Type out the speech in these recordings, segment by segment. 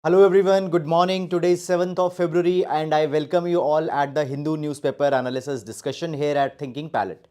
Hello everyone, good morning. Today is 7th of February and I welcome you all at the Hindu newspaper analysis discussion here at Thinking Palette.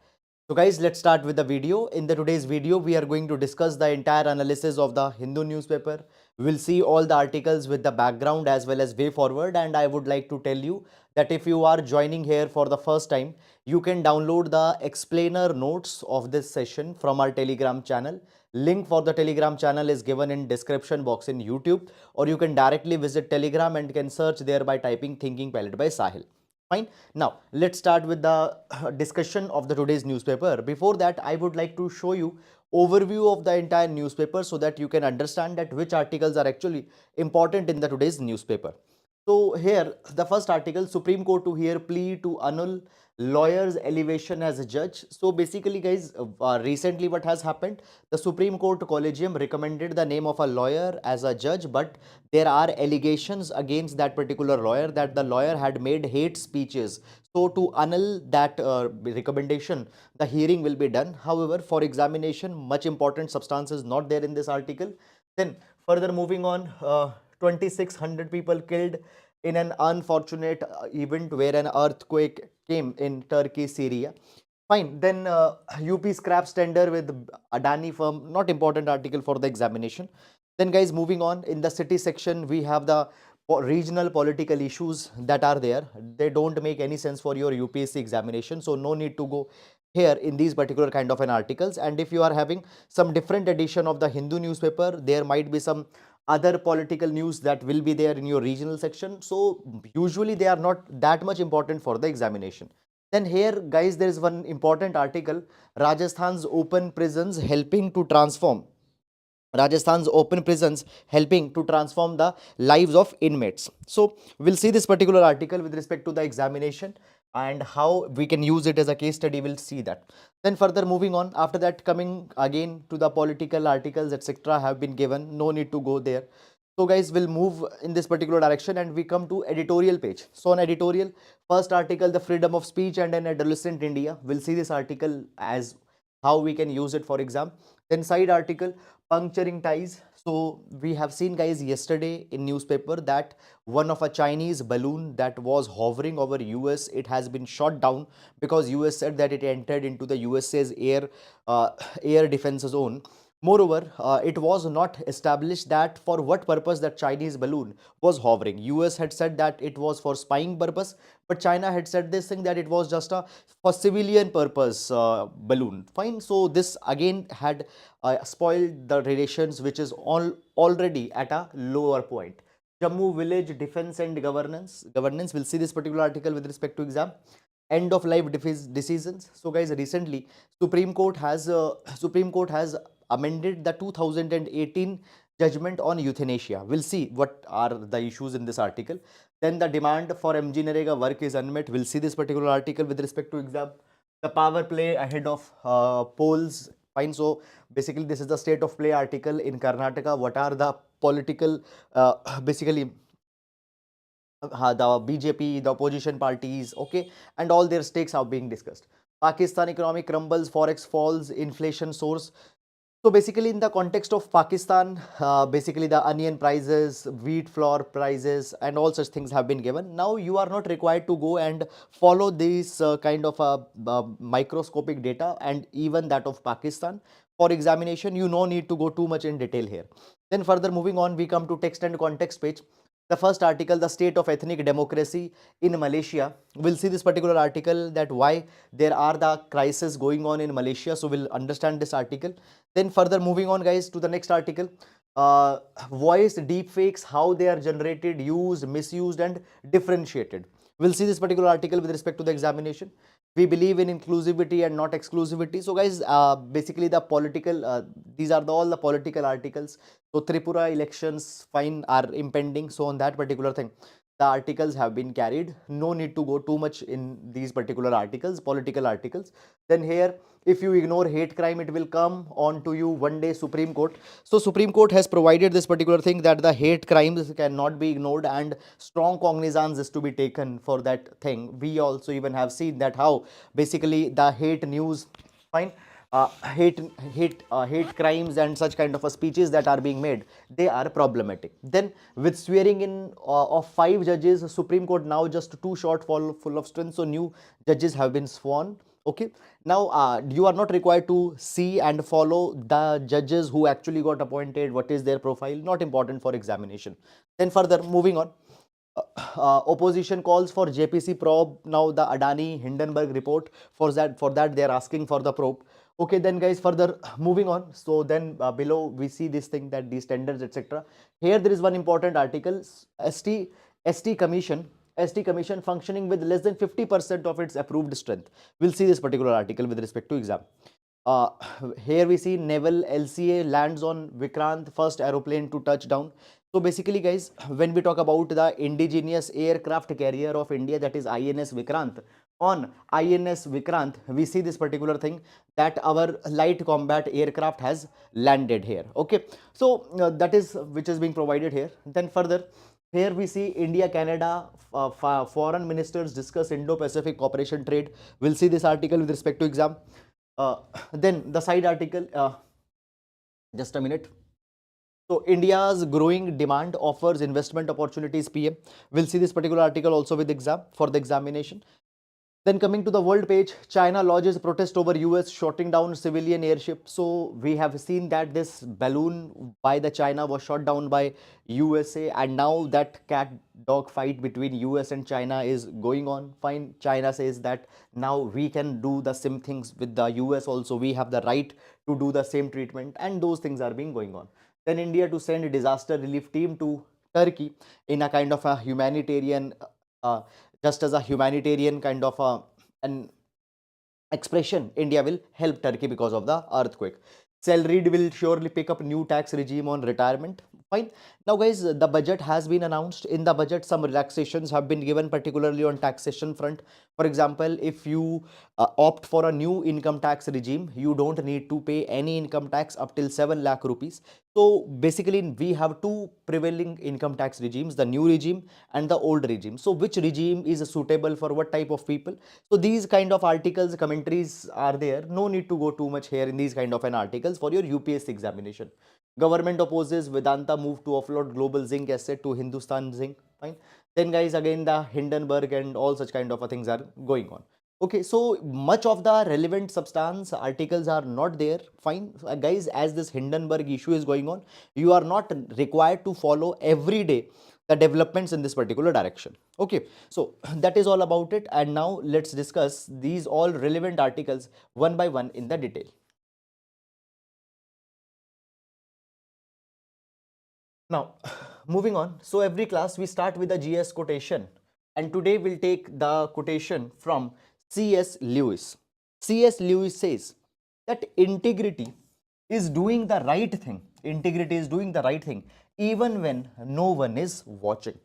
So guys, let's start with the video. In today's video, we are going to discuss the entire analysis of the Hindu newspaper. We'll see all the articles with the background as well as way forward, and I would like to tell you that if you are joining here for the first time, you can download the explainer notes of this session from our Telegram channel. Link for the Telegram channel is given in description box in YouTube, or you can directly visit Telegram and can search there by typing Thinking Palette by Sahil. Fine. Now, let's start with the discussion of the today's newspaper. Before that, I would like to show you overview of the entire newspaper so that you can understand that which articles are actually important in the today's newspaper. So here, the first article, Supreme Court to hear plea to annul lawyer's elevation as a judge. So basically guys, recently what has happened, the Supreme Court Collegium recommended the name of a lawyer as a judge, but there are allegations against that particular lawyer that the lawyer had made hate speeches. So to annul that recommendation, the hearing will be done. However, for examination, much important substance is not there in this article. Then further moving on, 2,600 people killed in an unfortunate event where an earthquake came in Turkey, Syria. Fine. Then UP scraps tender with Adani firm. Not important article for the examination. Then guys, moving on, in the city section, we have the regional political issues that are there. They don't make any sense for your UPSC examination. So no need to go here in these particular kind of an articles. And if you are having some different edition of the Hindu newspaper, there might be some other political news that will be there in your regional section. So usually they are not that much important for the examination. Then here guys, there is one important article, Rajasthan's open prisons helping to transform Rajasthan's open prisons helping to transform the lives of inmates. So we'll see this particular article with respect to the examination and how we can use it as a case study. We'll see that. Then further moving on, after that coming again to the political articles, etc. have been given. No need to go there. So guys, we'll move in this particular direction and we come to editorial page. So on editorial, first article, the freedom of speech and an adolescent India. We'll see this article as how we can use it for exam. Then side article, puncturing ties. So we have seen guys yesterday in newspaper that one of a Chinese balloon that was hovering over US, it has been shot down because US said that it entered into the USA's air defense zone. Moreover, it was not established that for what purpose that Chinese balloon was hovering. US had said that it was for spying purpose, but China had said this thing that it was just a for civilian purpose balloon. Fine. So this again had spoiled the relations, which is already at a lower point. Jammu village defense and governance. We'll see this particular article with respect to exam. End of life decisions. So guys, recently Supreme Court has amended the 2018 judgment on euthanasia. We'll see what are the issues in this article. Then the demand for MG Narega work is unmet. We'll see this particular article with respect to exam. The power play ahead of polls. Fine. So basically, this is the state of play article in Karnataka. What are the political, basically, the BJP, the opposition parties, okay, and all their stakes are being discussed. Pakistan economy crumbles, forex falls, inflation soars. So basically, in the context of Pakistan, basically the onion prices, wheat flour prices, and all such things have been given. Now you are not required to go and follow these kind of microscopic data and even that of Pakistan for examination. You no need to go too much in detail here. Then further moving on, we come to text and context page. The first article, the state of ethnic democracy in Malaysia. We'll see this particular article that why there are the crisis going on in Malaysia. So we'll understand this article. Then further moving on guys to the next article, voice deepfakes, how they are generated, used, misused and differentiated. We'll see this particular article with respect to the examination. We believe in inclusivity and not exclusivity. So guys, basically the political, these are all the political articles. So Tripura elections fine are impending. So on that particular thing, the articles have been carried. No need to go too much in these particular articles, political articles. Then here, if you ignore hate crime, it will come on to you one day, Supreme Court. So Supreme Court has provided this particular thing that the hate crimes cannot be ignored and strong cognizance is to be taken for that thing. We also even have seen that how basically the hate news, fine, hate crimes and such kind of speeches that are being made, they are problematic. Then with swearing in of 5 judges, Supreme Court now just too short, full of strength, so new judges have been sworn. Okay, now you are not required to see and follow the judges who actually got appointed, what is their profile, not important for examination. Then further moving on, opposition calls for JPC probe. Now the Adani Hindenburg report, for that they are asking for the probe. Okay, then guys, further moving on. So then below we see this thing, that these tenders, etc. Here there is one important article, ST Commission. ST Commission functioning with less than 50% of its approved strength. We'll see this particular article with respect to exam. Uh, Here we see Naval LCA lands on Vikrant, first aeroplane to touch down. So basically guys, when we talk about the indigenous aircraft carrier of India, that is INS Vikrant, on INS Vikrant, we see this particular thing, that our light combat aircraft has landed here. Okay, so that is which is being provided here. Then further, here we see India, Canada, foreign ministers discuss Indo-Pacific cooperation trade. We'll see this article with respect to exam. Then the side article, just a minute. So India's growing demand offers investment opportunities, PM. We'll see this particular article also with exam, for the examination. Then coming to the world page, China lodges protest over US shooting down civilian airship. So we have seen that this balloon by the China was shot down by USA, and now that cat dog fight between US and China is going on. Fine, China says that now we can do the same things with the US also. We have the right to do the same treatment, and those things are being going on. Then India to send a disaster relief team to Turkey in a kind of a humanitarian uh, just as a humanitarian kind of an expression. India will help Turkey because of the earthquake. Salaried will surely pick up new tax regime on retirement. Fine. Now, guys, the budget has been announced. In the budget, some relaxations have been given, particularly on taxation front. For example, if you opt for a new income tax regime, you don't need to pay any income tax up till 7 lakh rupees. So basically, we have two prevailing income tax regimes, the new regime and the old regime. So which regime is suitable for what type of people? So these kind of articles, commentaries are there. No need to go too much here in these kind of an articles for your UPSC examination. Government opposes Vedanta move to offload global zinc asset to Hindustan Zinc. Fine. Then guys, again the Hindenburg and all such kind of things are going on. Okay, so much of the relevant substance articles are not there. Fine, guys, as this Hindenburg issue is going on, you are not required to follow every day the developments in this particular direction. Okay, so that is all about it. And now let's discuss these all relevant articles one by one in the detail. Now, moving on. So every class we start with a GS quotation, and today we'll take the quotation from C.S. Lewis. C.S. Lewis says that integrity is doing the right thing. Integrity is doing the right thing even when no one is watching.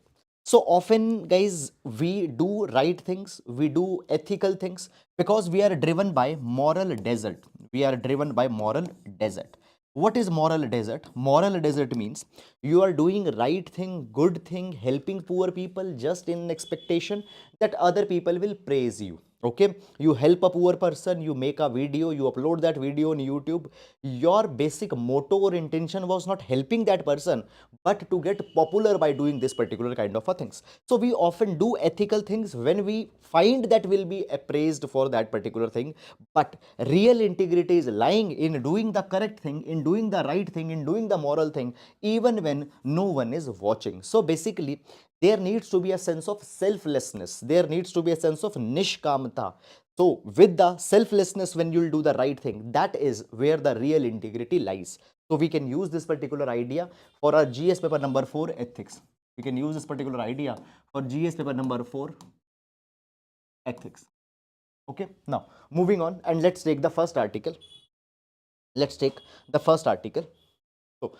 So often, guys, we do right things, we do ethical things because we are driven by moral desert. We are driven by moral desert. What is moral desert? Moral desert means you are doing right thing, good thing, helping poor people just in expectation that other people will praise you. Okay, you help a poor person, you make a video, you upload that video on YouTube. Your basic motto or intention was not helping that person, but to get popular by doing this particular kind of a things. So we often do ethical things when we find that will be appraised for that particular thing, but real integrity is lying in doing the correct thing, in doing the right thing, in doing the moral thing even when no one is watching. So basically, there needs to be a sense of selflessness, there needs to be a sense of nishkamata. So with the selflessness, when you'll do the right thing, that is where the real integrity lies. So we can use this particular idea for our GS paper number 4 ethics. We can use this particular idea for GS paper number 4 ethics. Okay, now moving on, and let's take the first article. Let's take the first article. So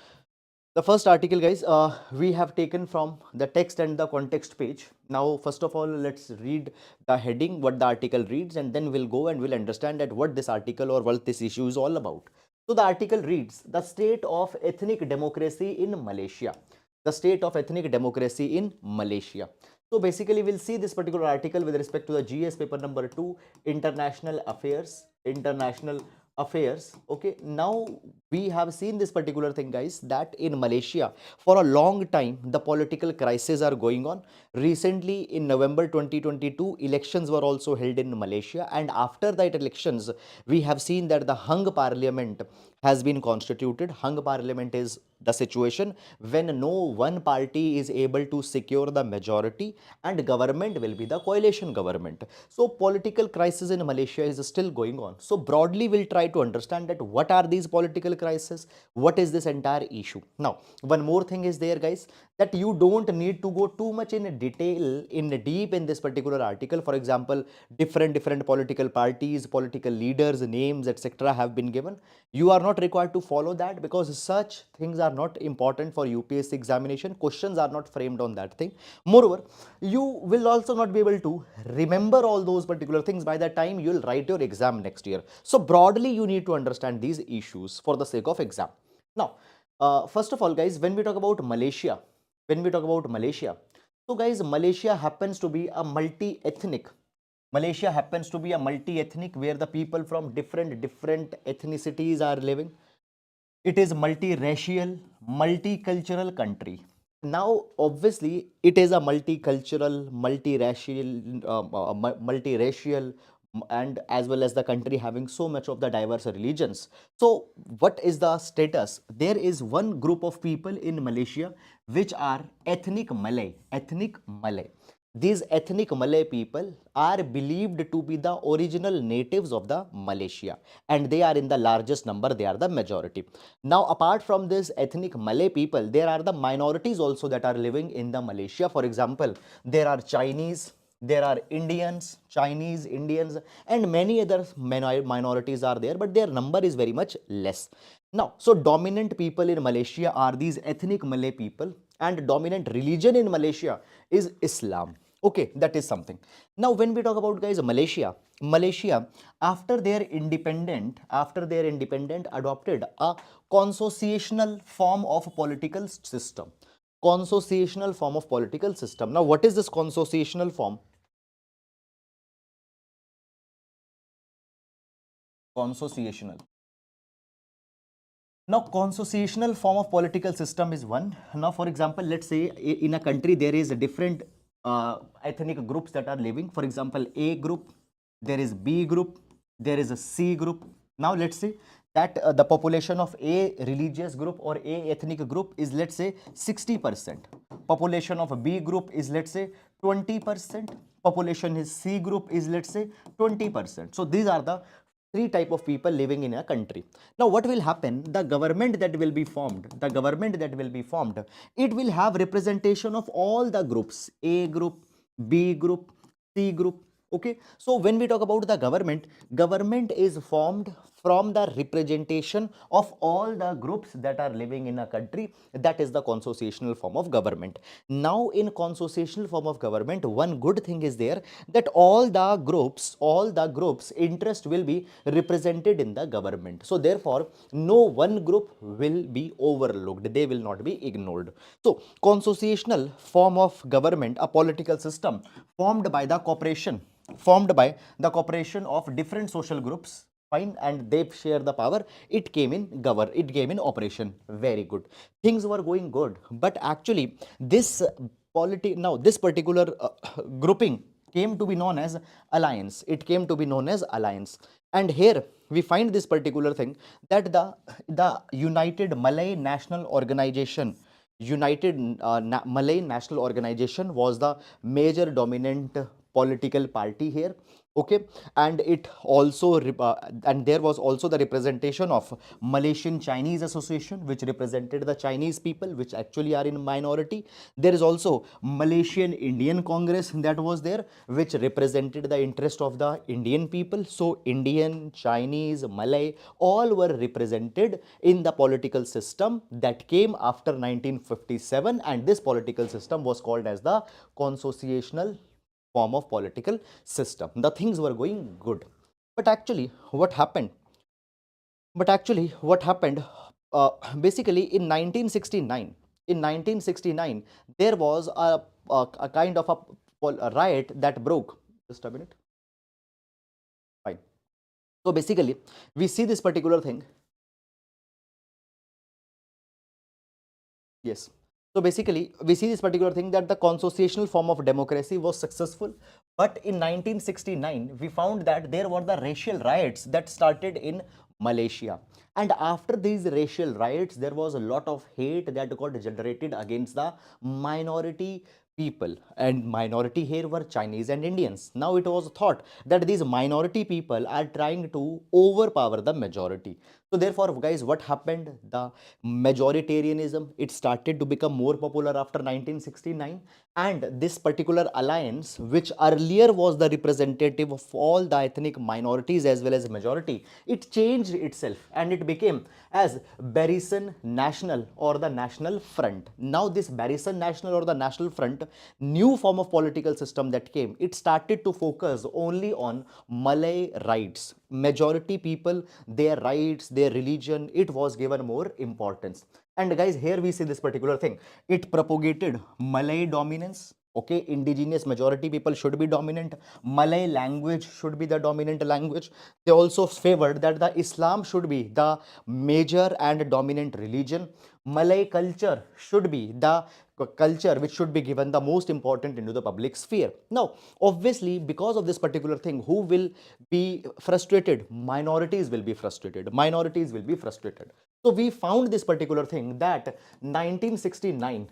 the first article, guys, we have taken from the text and the context page. Now, first of all, let's read the heading, what the article reads, and then we'll go and we'll understand that what this article or what this issue is all about. So the article reads, the state of ethnic democracy in Malaysia. The state of ethnic democracy in Malaysia. So basically, we'll see this particular article with respect to the GS paper number 2, International Affairs, International affairs. Okay, now we have seen this particular thing, guys, that in Malaysia for a long time the political crises are going on. Recently in November 2022 elections were also held in Malaysia, and after that elections we have seen that the hung parliament has been constituted. Hung parliament is the situation when no one party is able to secure the majority and government will be the coalition government. So political crisis in Malaysia is still going on. So broadly we'll try to understand that what are these political crises, what is this entire issue. Now one more thing is there, guys, that you don't need to go too much in detail in deep in this particular article. For example, different political parties, political leaders, names, etc. have been given. You are not required to follow that because such things are not important for UPSC examination. Questions are not framed on that thing. Moreover, you will also not be able to remember all those particular things by the time you will write your exam next year. So broadly you need to understand these issues for the sake of exam. Now first of all, guys, when we talk about Malaysia, so guys, Malaysia happens to be a multi-ethnic. Malaysia happens to be a multi-ethnic where the people from different ethnicities are living. It is multiracial, multicultural country. Now obviously it is a multicultural, multiracial, and as well as the country having so much of the diverse religions. So what is the status? There is one group of people in Malaysia which are ethnic Malay. These ethnic Malay people are believed to be the original natives of the Malaysia, and they are in the largest number, they are the majority. Now apart from this ethnic Malay people, there are the minorities also that are living in the Malaysia. For example, there are Chinese, there are Indians, Chinese, Indians, and many other minorities are there, but their number is very much less. Now, so dominant people in Malaysia are these ethnic Malay people, and dominant religion in Malaysia is Islam. Okay, that is something. Now, when we talk about, guys, Malaysia, after their independent, adopted a consociational form of political system. Consociational form of political system. Now, what is this consociational form? Consociational. Now, consociational form of political system is one. Now, for example, let's say in a country there is a different ethnic groups that are living. For example, A group, there is B group, there is a C group. Now, let's say that the population of A religious group or A ethnic group is, let's say, 60%. Population of B group is, let's say, 20%. Population is C group is, let's say, 20%. So these are the three type of people living in a country. Now what will happen? The government that will be formed, it will have representation of all the groups: A group, B group, C group. Okay, so when we talk about the government is formed from the representation of all the groups that are living in a country. That is the consociational form of government. Now in consociational form of government, one good thing is there, that all the groups interest will be represented in the government. So therefore no one group will be overlooked, they will not be ignored. So consociational form of government, a political system formed by the cooperation of different social groups, fine, and they share the power. It came in operation. Very good, things were going good, but actually this this particular grouping came to be known as alliance. And here we find this particular thing, that the Malay National Organization was the major dominant political party here. Okay, and it also and there was also the representation of Malaysian Chinese Association, which represented the Chinese people, which actually are in minority. There is also Malaysian Indian Congress that was there, which represented the interest of the Indian people. So Indian, Chinese, Malay, all were represented in the political system that came after 1957, and this political system was called as the consociational form of political system. The things were going good, but actually what happened? Uh, Basically in 1969, there was a kind of a riot that broke. Just a minute. Fine. So basically, we see this particular thing. Yes. So basically, we see this particular thing that the constitutional form of democracy was successful. But in 1969, we found that there were the racial riots that started in Malaysia. And after these racial riots, there was a lot of hate that got generated against the minority people, and minority here were Chinese and Indians. Now it was thought that these minority people are trying to overpower the majority. So therefore, guys, what happened? The majoritarianism, it started to become more popular after 1969, and this particular alliance, which earlier was the representative of all the ethnic minorities as well as majority, it changed itself and it became as Barisan National or the National Front. Now this Barisan National or the National Front, new form of political system that came, it started to focus only on Malay rights. Majority people, their rights, their religion, it was given more importance. And guys, here we see this particular thing. It propagated Malay dominance. Okay, indigenous majority people should be dominant. Malay language should be the dominant language. They also favored that the Islam should be the major and dominant religion. Malay culture should be the culture which should be given the most important into the public sphere. Now, obviously, because of this particular thing, who will be frustrated? Minorities will be frustrated. Minorities will be frustrated. So we found this particular thing that 1969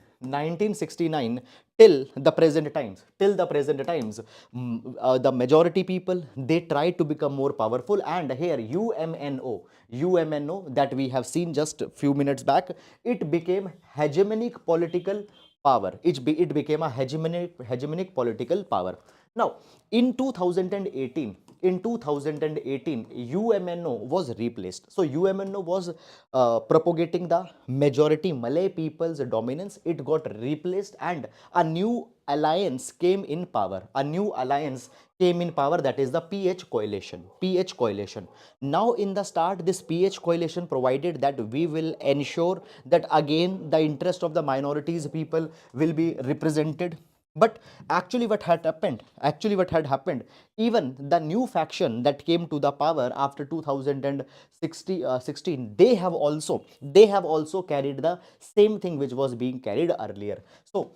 till the present times, the majority people, they try to become more powerful, and here UMNO that we have seen just a few minutes back, it became hegemonic political power. It became a hegemonic political power. Now, in 2018, UMNO was replaced. So UMNO was propagating the majority Malay people's dominance. It got replaced, and a new alliance came in power. A new alliance came in power, that is the PH coalition. PH coalition. Now in the start, this PH coalition provided that we will ensure that again the interest of the minorities people will be represented. But actually what had happened, even the new faction that came to the power after 2016, they have also carried the same thing which was being carried earlier. So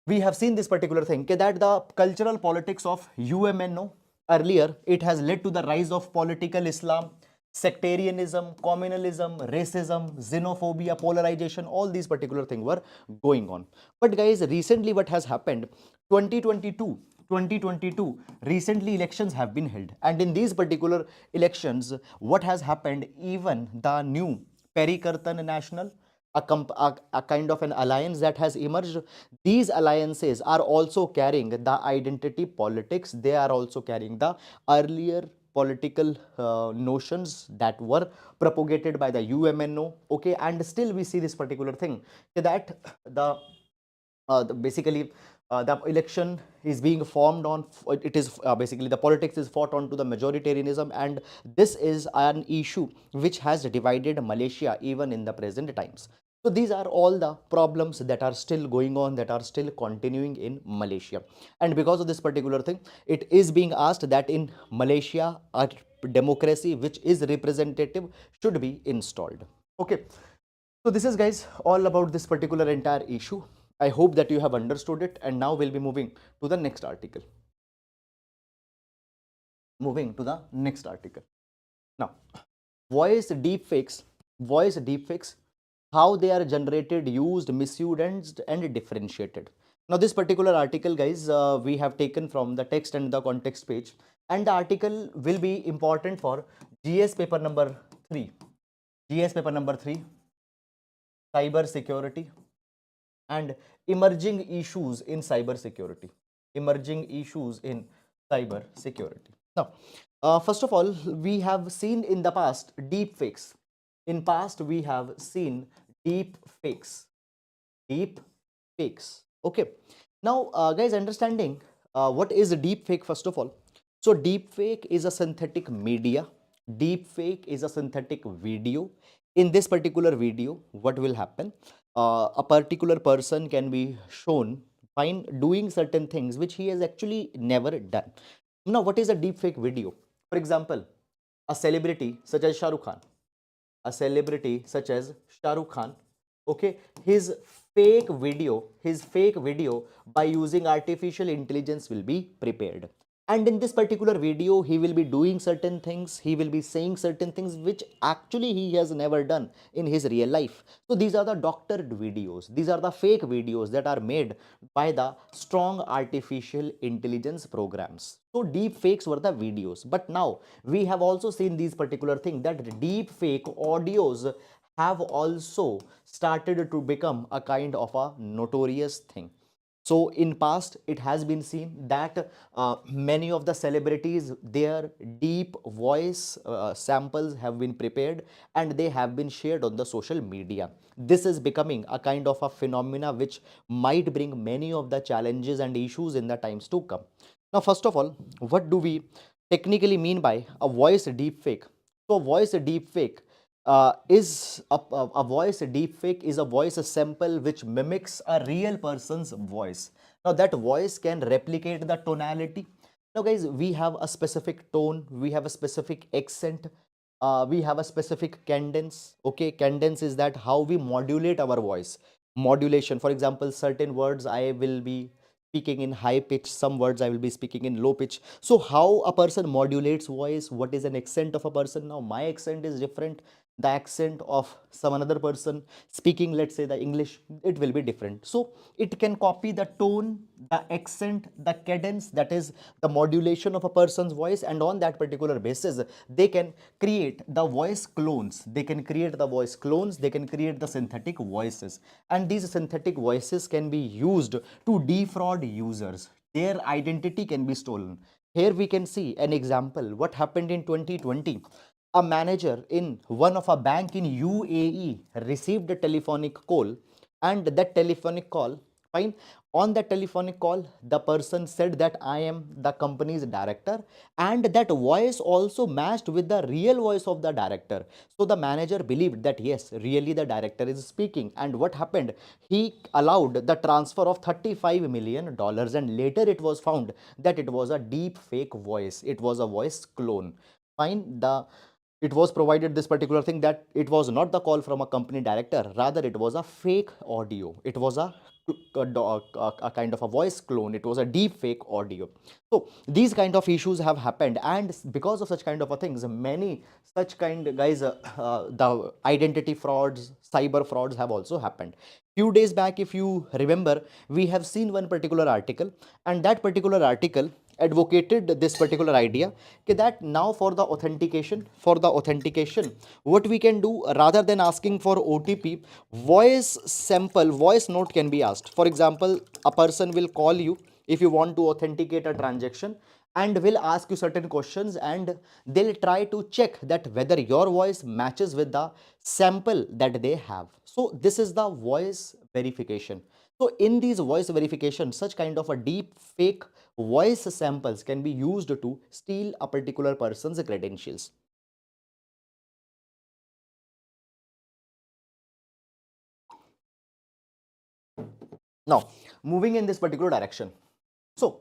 we have seen this particular thing, that the cultural politics of UMNO earlier, it has led to the rise of political Islam, sectarianism, communalism, racism, xenophobia, polarization. All these particular things were going on. But guys, recently what has happened, 2022, recently elections have been held, and in these particular elections, what has happened, even the new Perikartan National, a kind of an alliance that has emerged. These alliances are also carrying the identity politics. They are also carrying the earlier political notions that were propagated by the UMNO. Okay, and still we see this particular thing, that basically the election is being formed on, it is basically the politics is fought on to the majoritarianism, and this is an issue which has divided Malaysia even in the present times. So these are all the problems that are still going on, that are still continuing in Malaysia. And because of this particular thing, it is being asked that in Malaysia, a democracy which is representative should be installed. Okay. So this is, guys, all about this particular entire issue. I hope that you have understood it, and now we'll be moving to the next article. Now, voice deepfakes, how they are generated, used, misused, and differentiated. Now, this particular article, guys, we have taken from the text and the context page, and the article will be important for GS paper number 3. GS paper number 3, cyber security and emerging issues in cyber security. Now, first of all, we have seen in the past deep fakes. In past, we have seen deep fakes. Okay. Now, guys, understanding what is a deep fake, first of all. So deep fake is a synthetic media. Deep fake is a synthetic video. In this particular video, what will happen? A particular person can be shown fine doing certain things which he has actually never done. Now, what is a deep fake video? For example, a celebrity such as Shah Rukh Khan, a celebrity such as Shah Rukh Khan, okay, his fake video by using artificial intelligence will be prepared. And in this particular video, he will be doing certain things, he will be saying certain things which actually he has never done in his real life. So these are the doctored videos, these are the fake videos that are made by the strong artificial intelligence programs. So deep fakes were the videos, but now we have also seen these particular thing, that deep fake audios have also started to become a kind of a notorious thing. So in past, it has been seen that many of the celebrities, their deep voice samples have been prepared and they have been shared on the social media. This is becoming a kind of a phenomena which might bring many of the challenges and issues in the times to come. Now, first of all, what do we technically mean by a voice deepfake? So, voice deepfake a voice deepfake is a voice sample which mimics a real person's voice. Now, that voice can replicate the tonality. Now, guys, we have a specific tone, we have a specific accent, we have a specific cadence. Okay, cadence is that how we modulate our voice. Modulation, for example, certain words I will be speaking in high pitch, some words I will be speaking in low pitch. So how a person modulates voice, what is an accent of a person? Now my accent is different, the accent of some another person speaking, let's say, the English, it will be different. So it can copy the tone, the accent, the cadence, that is the modulation of a person's voice, and on that particular basis they can create the voice clones, they can create the synthetic voices, and these synthetic voices can be used to defraud users. Their identity can be stolen. Here we can see an example what happened in 2020. A manager in one of a bank in UAE received a telephonic call, and that telephonic call, fine, on that telephonic call the person said that I am the company's director, and that voice also matched with the real voice of the director. So the manager believed that yes, really the director is speaking, and what happened, he allowed the transfer of $35 million, and later it was found that it was a deep fake voice, it was a voice clone. Fine, the it was provided this particular thing that it was not the call from a company director, rather it was a fake audio, it was a kind of a voice clone, it was a deep fake audio. So these kind of issues have happened, and because of such kind of a things, many such kind guys, the identity frauds, cyber frauds have also happened. Few days back, if you remember, we have seen one particular article, and that particular article advocated this particular idea that now for the authentication, what we can do, rather than asking for OTP, voice note can be asked. For example, a person will call you if you want to authenticate a transaction, and will ask you certain questions, and they'll try to check that whether your voice matches with the sample that they have. So this is the voice verification. So in these voice verification, such kind of a deep fake voice samples can be used to steal a particular person's credentials. Now, moving in this particular direction. So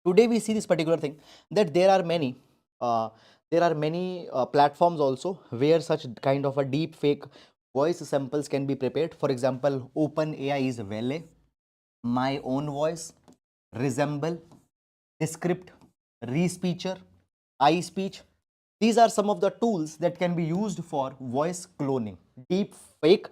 today we see this particular thing, that there are many platforms also where such kind of a deep fake voice samples can be prepared. For example, OpenAI is Vele, My Own Voice, Resemble, Descript, Respeecher, iSpeech. These are some of the tools that can be used for voice cloning. Deep fake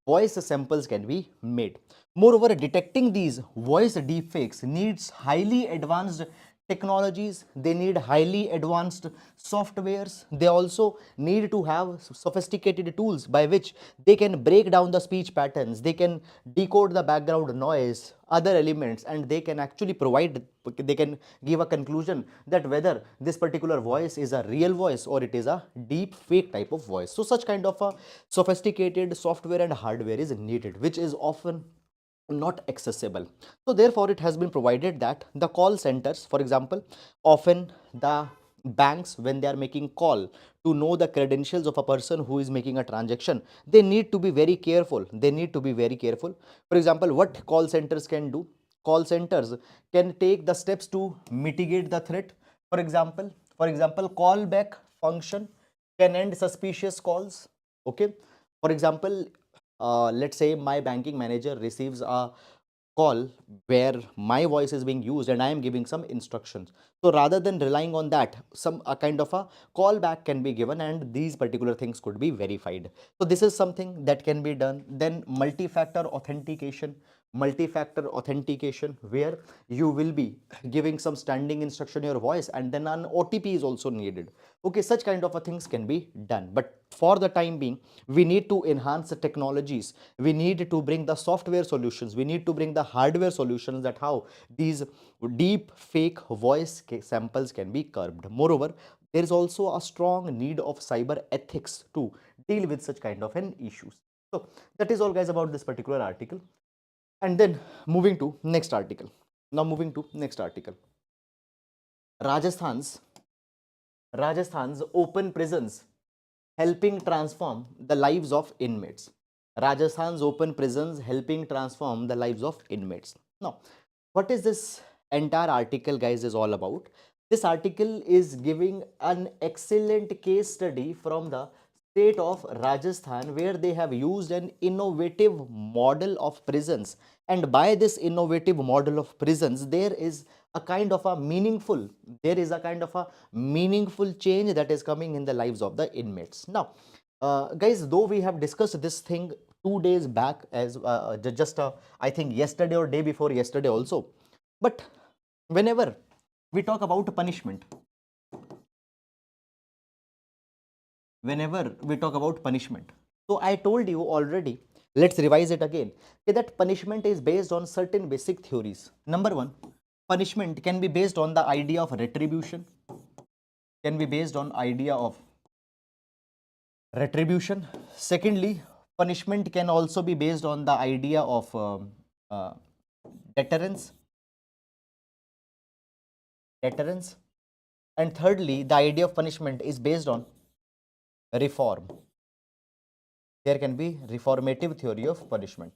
voice samples can be made. Moreover, detecting these voice deepfakes needs highly advanced technologies, they need highly advanced softwares, they also need to have sophisticated tools by which they can break down the speech patterns, they can decode the background noise, other elements, and they can actually provide, they can give a conclusion that whether this particular voice is a real voice or it is a deep fake type of voice. So such kind of a sophisticated software and hardware is needed, which is often not accessible. So therefore it has been provided that the call centers, for example, often the banks, when they are making call to know the credentials of a person who is making a transaction, they need to be very careful, for example, what call centers can do, call centers can take the steps to mitigate the threat. For example, callback function can end suspicious calls. Okay, for example, let's say my banking manager receives a call where my voice is being used and I am giving some instructions. So rather than relying on that, some a kind of a callback can be given and these particular things could be verified. So this is something that can be done. Then multi-factor authentication, where you will be giving some standing instruction in your voice and then an OTP is also needed. Okay, such kind of a things can be done, but for the time being we need to enhance the technologies, we need to bring the software solutions, we need to bring the hardware solutions, that how these deep fake voice samples can be curbed. Moreover, there is also a strong need of cyber ethics to deal with such kind of an issues. So that is all guys about this particular article. And then moving to next article. Now moving to next article. Rajasthan's open prisons helping transform the lives of inmates. Rajasthan's open prisons helping transform the lives of inmates. Now, what is this entire article, guys, is all about? This article is giving an excellent case study from the state of Rajasthan, where they have used an innovative model of prisons. And by this innovative model of prisons, there is a kind of a meaningful change that is coming in the lives of the inmates. Now, guys, though we have discussed this thing 2 days back, as I think yesterday or day before yesterday also, but whenever we talk about punishment, so I told you already, let's revise it again, that punishment is based on certain basic theories. Number one, punishment can be based on the idea of retribution, Secondly, punishment can also be based on the idea of uh, deterrence. And thirdly, the idea of punishment is based on reform. There can be reformative theory of punishment.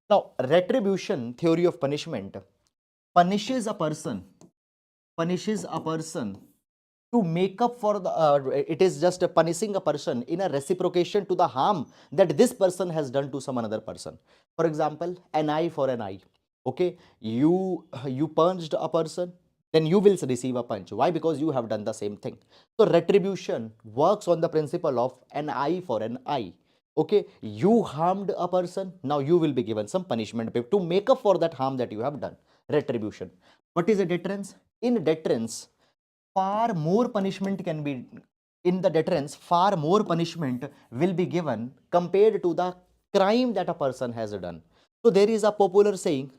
Now, retribution theory of punishment punishes a person to make up for the it is just punishing a person in a reciprocation to the harm that this person has done to some another person. For example, an eye for an eye. Okay, you punched a person, then you will receive a punch. Why? Because you have done the same thing. So retribution works on the principle of an eye for an eye. Okay, you harmed a person, now you will be given some punishment to make up for that harm that you have done. Retribution. What is a deterrence? In deterrence, far more punishment can be far more punishment will be given compared to the crime that a person has done. So there is a popular saying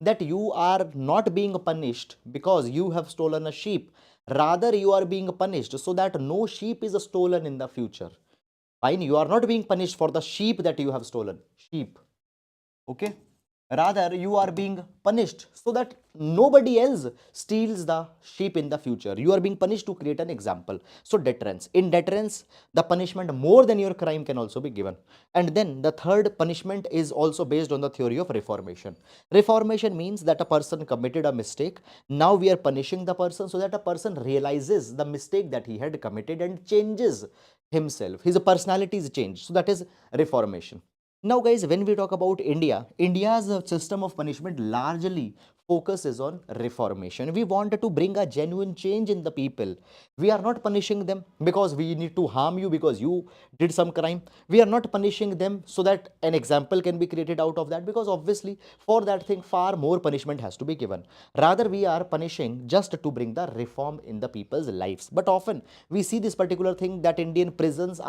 that you are not being punished because you have stolen a sheep, rather you are being punished so that no sheep is stolen in the future. Fine, you are not being punished for the sheep that you have stolen, okay, rather you are being punished so that nobody else steals the sheep in the future. You are being punished to create an example. So deterrence, in deterrence, the punishment more than your crime can also be given. And then the third punishment is also based on the theory of reformation means that a person committed a mistake, now we are punishing the person so that a person realizes the mistake that he had committed and changes himself, his personality is changed. So that is reformation. Now, guys, when we talk about India's system of punishment largely focuses on reformation. We wanted to bring a genuine change in the people. We are not punishing them because we need to harm you because you did some crime. We are not punishing them so that an example can be created out of that, because obviously for that thing far more punishment has to be given. Rather, we are punishing just to bring the reform in the people's lives. But often we see this particular thing that Indian prisons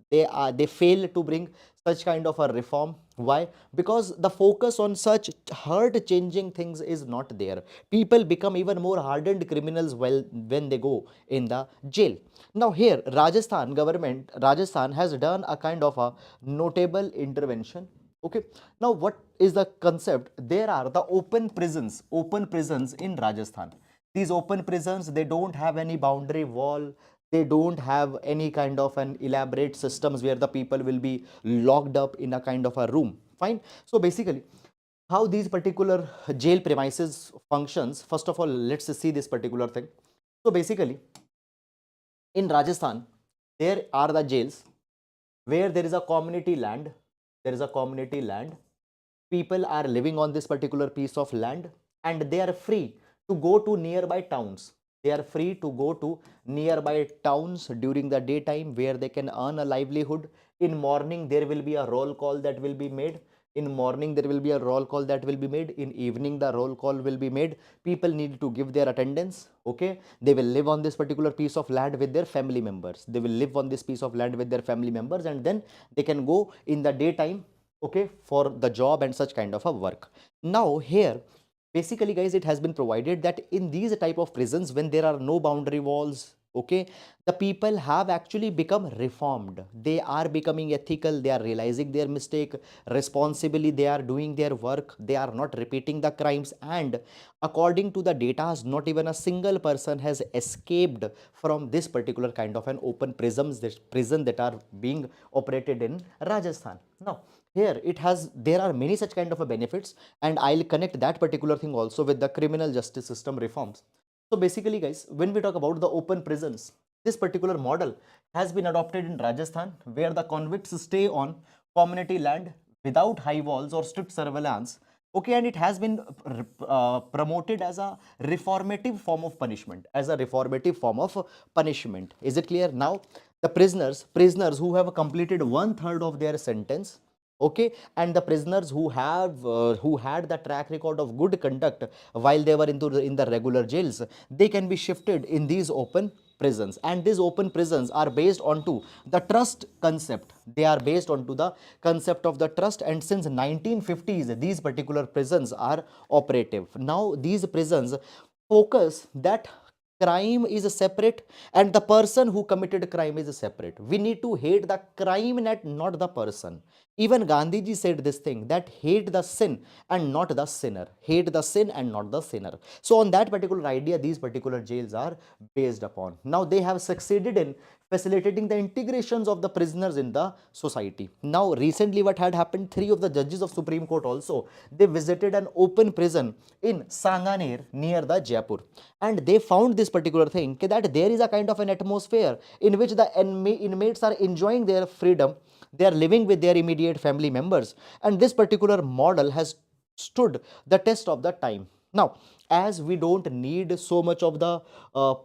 they fail to bring such kind of a reform. Why? Because the focus on such heart changing things is not there. People become even more hardened criminals when they go in the jail. Now here Rajasthan has done a kind of a notable intervention. Okay, now what is the concept? There are the open prisons in Rajasthan. These open prisons, they don't have any boundary wall, they don't have any kind of an elaborate systems where the people will be locked up in a kind of a room. Fine. So basically, how these particular jail premises functions, first of all, let's see this particular thing. So basically, in Rajasthan, There are the jails where there is a community land. There is a community land. People are living on this particular piece of land, and they are free to go to nearby towns. They are free to go to nearby towns during the daytime where they can earn a livelihood. In morning, there will be a roll call that will be made. In morning, there will be a roll call that will be made. In evening, the roll call will be made. People need to give their attendance. Okay, they will live on this particular piece of land with their family members. They will live on this piece of land with their family members, and then they can go in the daytime, okay, for the job and such kind of a work. Now here, basically guys, it has been provided that in these type of prisons, when there are no boundary walls, okay, the people have actually become reformed. They are becoming ethical. They are realizing their mistake responsibly. They are doing their work. They are not repeating the crimes. And according to the data, not even a single person has escaped from this particular kind of an open prisons, this prison that are being operated in Rajasthan. Now here it has, there are many such kind of a benefits, and I'll connect that particular thing also with the criminal justice system reforms. So basically guys, when we talk about the open prisons, this particular model has been adopted in Rajasthan, where the convicts stay on community land without high walls or strict surveillance. Okay, and it has been promoted as a reformative form of punishment, as a reformative form of punishment. Is it clear now? The prisoners who have completed 1/3 of their sentence, okay, and the prisoners who had the track record of good conduct while they were in the regular jails, they can be shifted in these open prisons. And these open prisons are based onto the trust concept. They are based onto the concept of the trust, and since 1950s these particular prisons are operative. Now these prisons focus that crime is separate and the person who committed crime is separate. We need to hate the crime, not the person. Even Gandhiji said this thing, that hate the sin and not the sinner. Hate the sin and not the sinner. So on that particular idea, these particular jails are based upon. Now they have succeeded in facilitating the integrations of the prisoners in the society. Now recently what had happened, three of the judges of Supreme Court also, they visited an open prison in Sanganer near the Jaipur, and they found this particular thing, that there is a kind of an atmosphere in which the inmates are enjoying their freedom. They are living with their immediate family members, and this particular model has stood the test of the time. Now as we don't need so much of the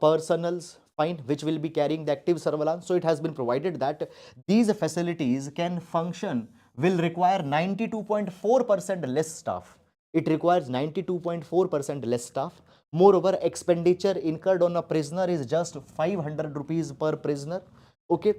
personals, fine, which will be carrying the active surveillance, so it has been provided that these facilities can function, will require 92.4% less staff. It requires 92.4% less staff. Moreover, expenditure incurred on a prisoner is just 500 rupees per prisoner. Okay,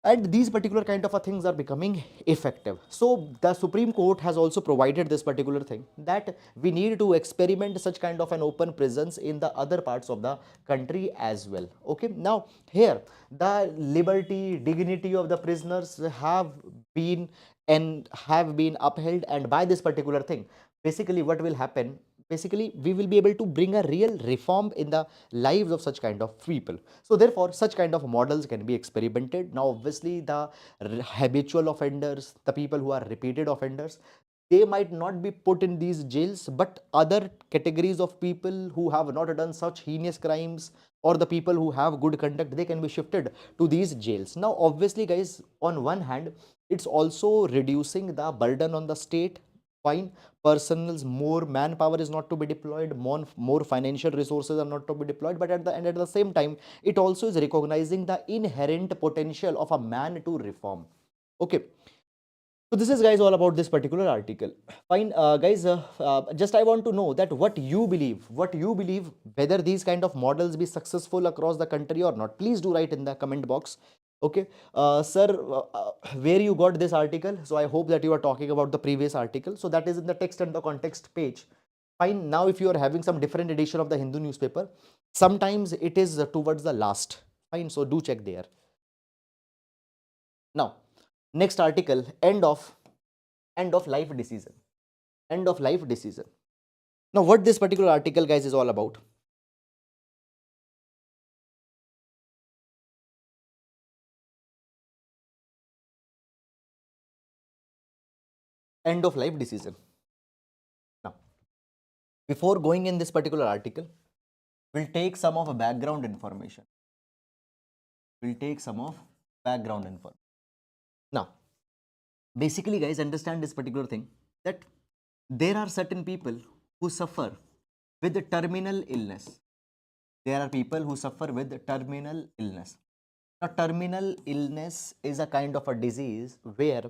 and these particular kind of things are becoming effective. So the Supreme Court has also provided this particular thing, that we need to experiment such kind of an open prisons in the other parts of the country as well. Okay, now here the liberty, dignity of the prisoners have been upheld, and by this particular thing, basically what will happen, basically we will be able to bring a real reform in the lives of such kind of people. So therefore such kind of models can be experimented. Now obviously the habitual offenders, the people who are repeated offenders, they might not be put in these jails, but other categories of people who have not done such heinous crimes, or the people who have good conduct, they can be shifted to these jails. Now obviously guys, on one hand, it's also reducing the burden on the state, fine, personals, more manpower is not to be deployed, more financial resources are not to be deployed, but at the end, at the same time, it also is recognizing the inherent potential of a man to reform. Okay, so this is guys all about this particular article. Fine, guys, just I want to know that what you believe, whether these kind of models be successful across the country or not. Please do write in the comment box. Okay, sir, where you got this article? So I hope that you are talking about the previous article. So that is in the text and the context page. Fine. Now, if you are having some different edition of the Hindu newspaper, sometimes it is towards the last. Fine. So do check there. Now, next article, end of life decision. End of life decision. Now, what this particular article, guys, is all about? End of life decision. Now, before going in this particular article, we'll take some of a background information. We'll take some of Background info. Now, basically guys, understand this particular thing, that there are certain people who suffer with the terminal illness. There are people who suffer with terminal illness. Now, terminal illness is a kind of a disease where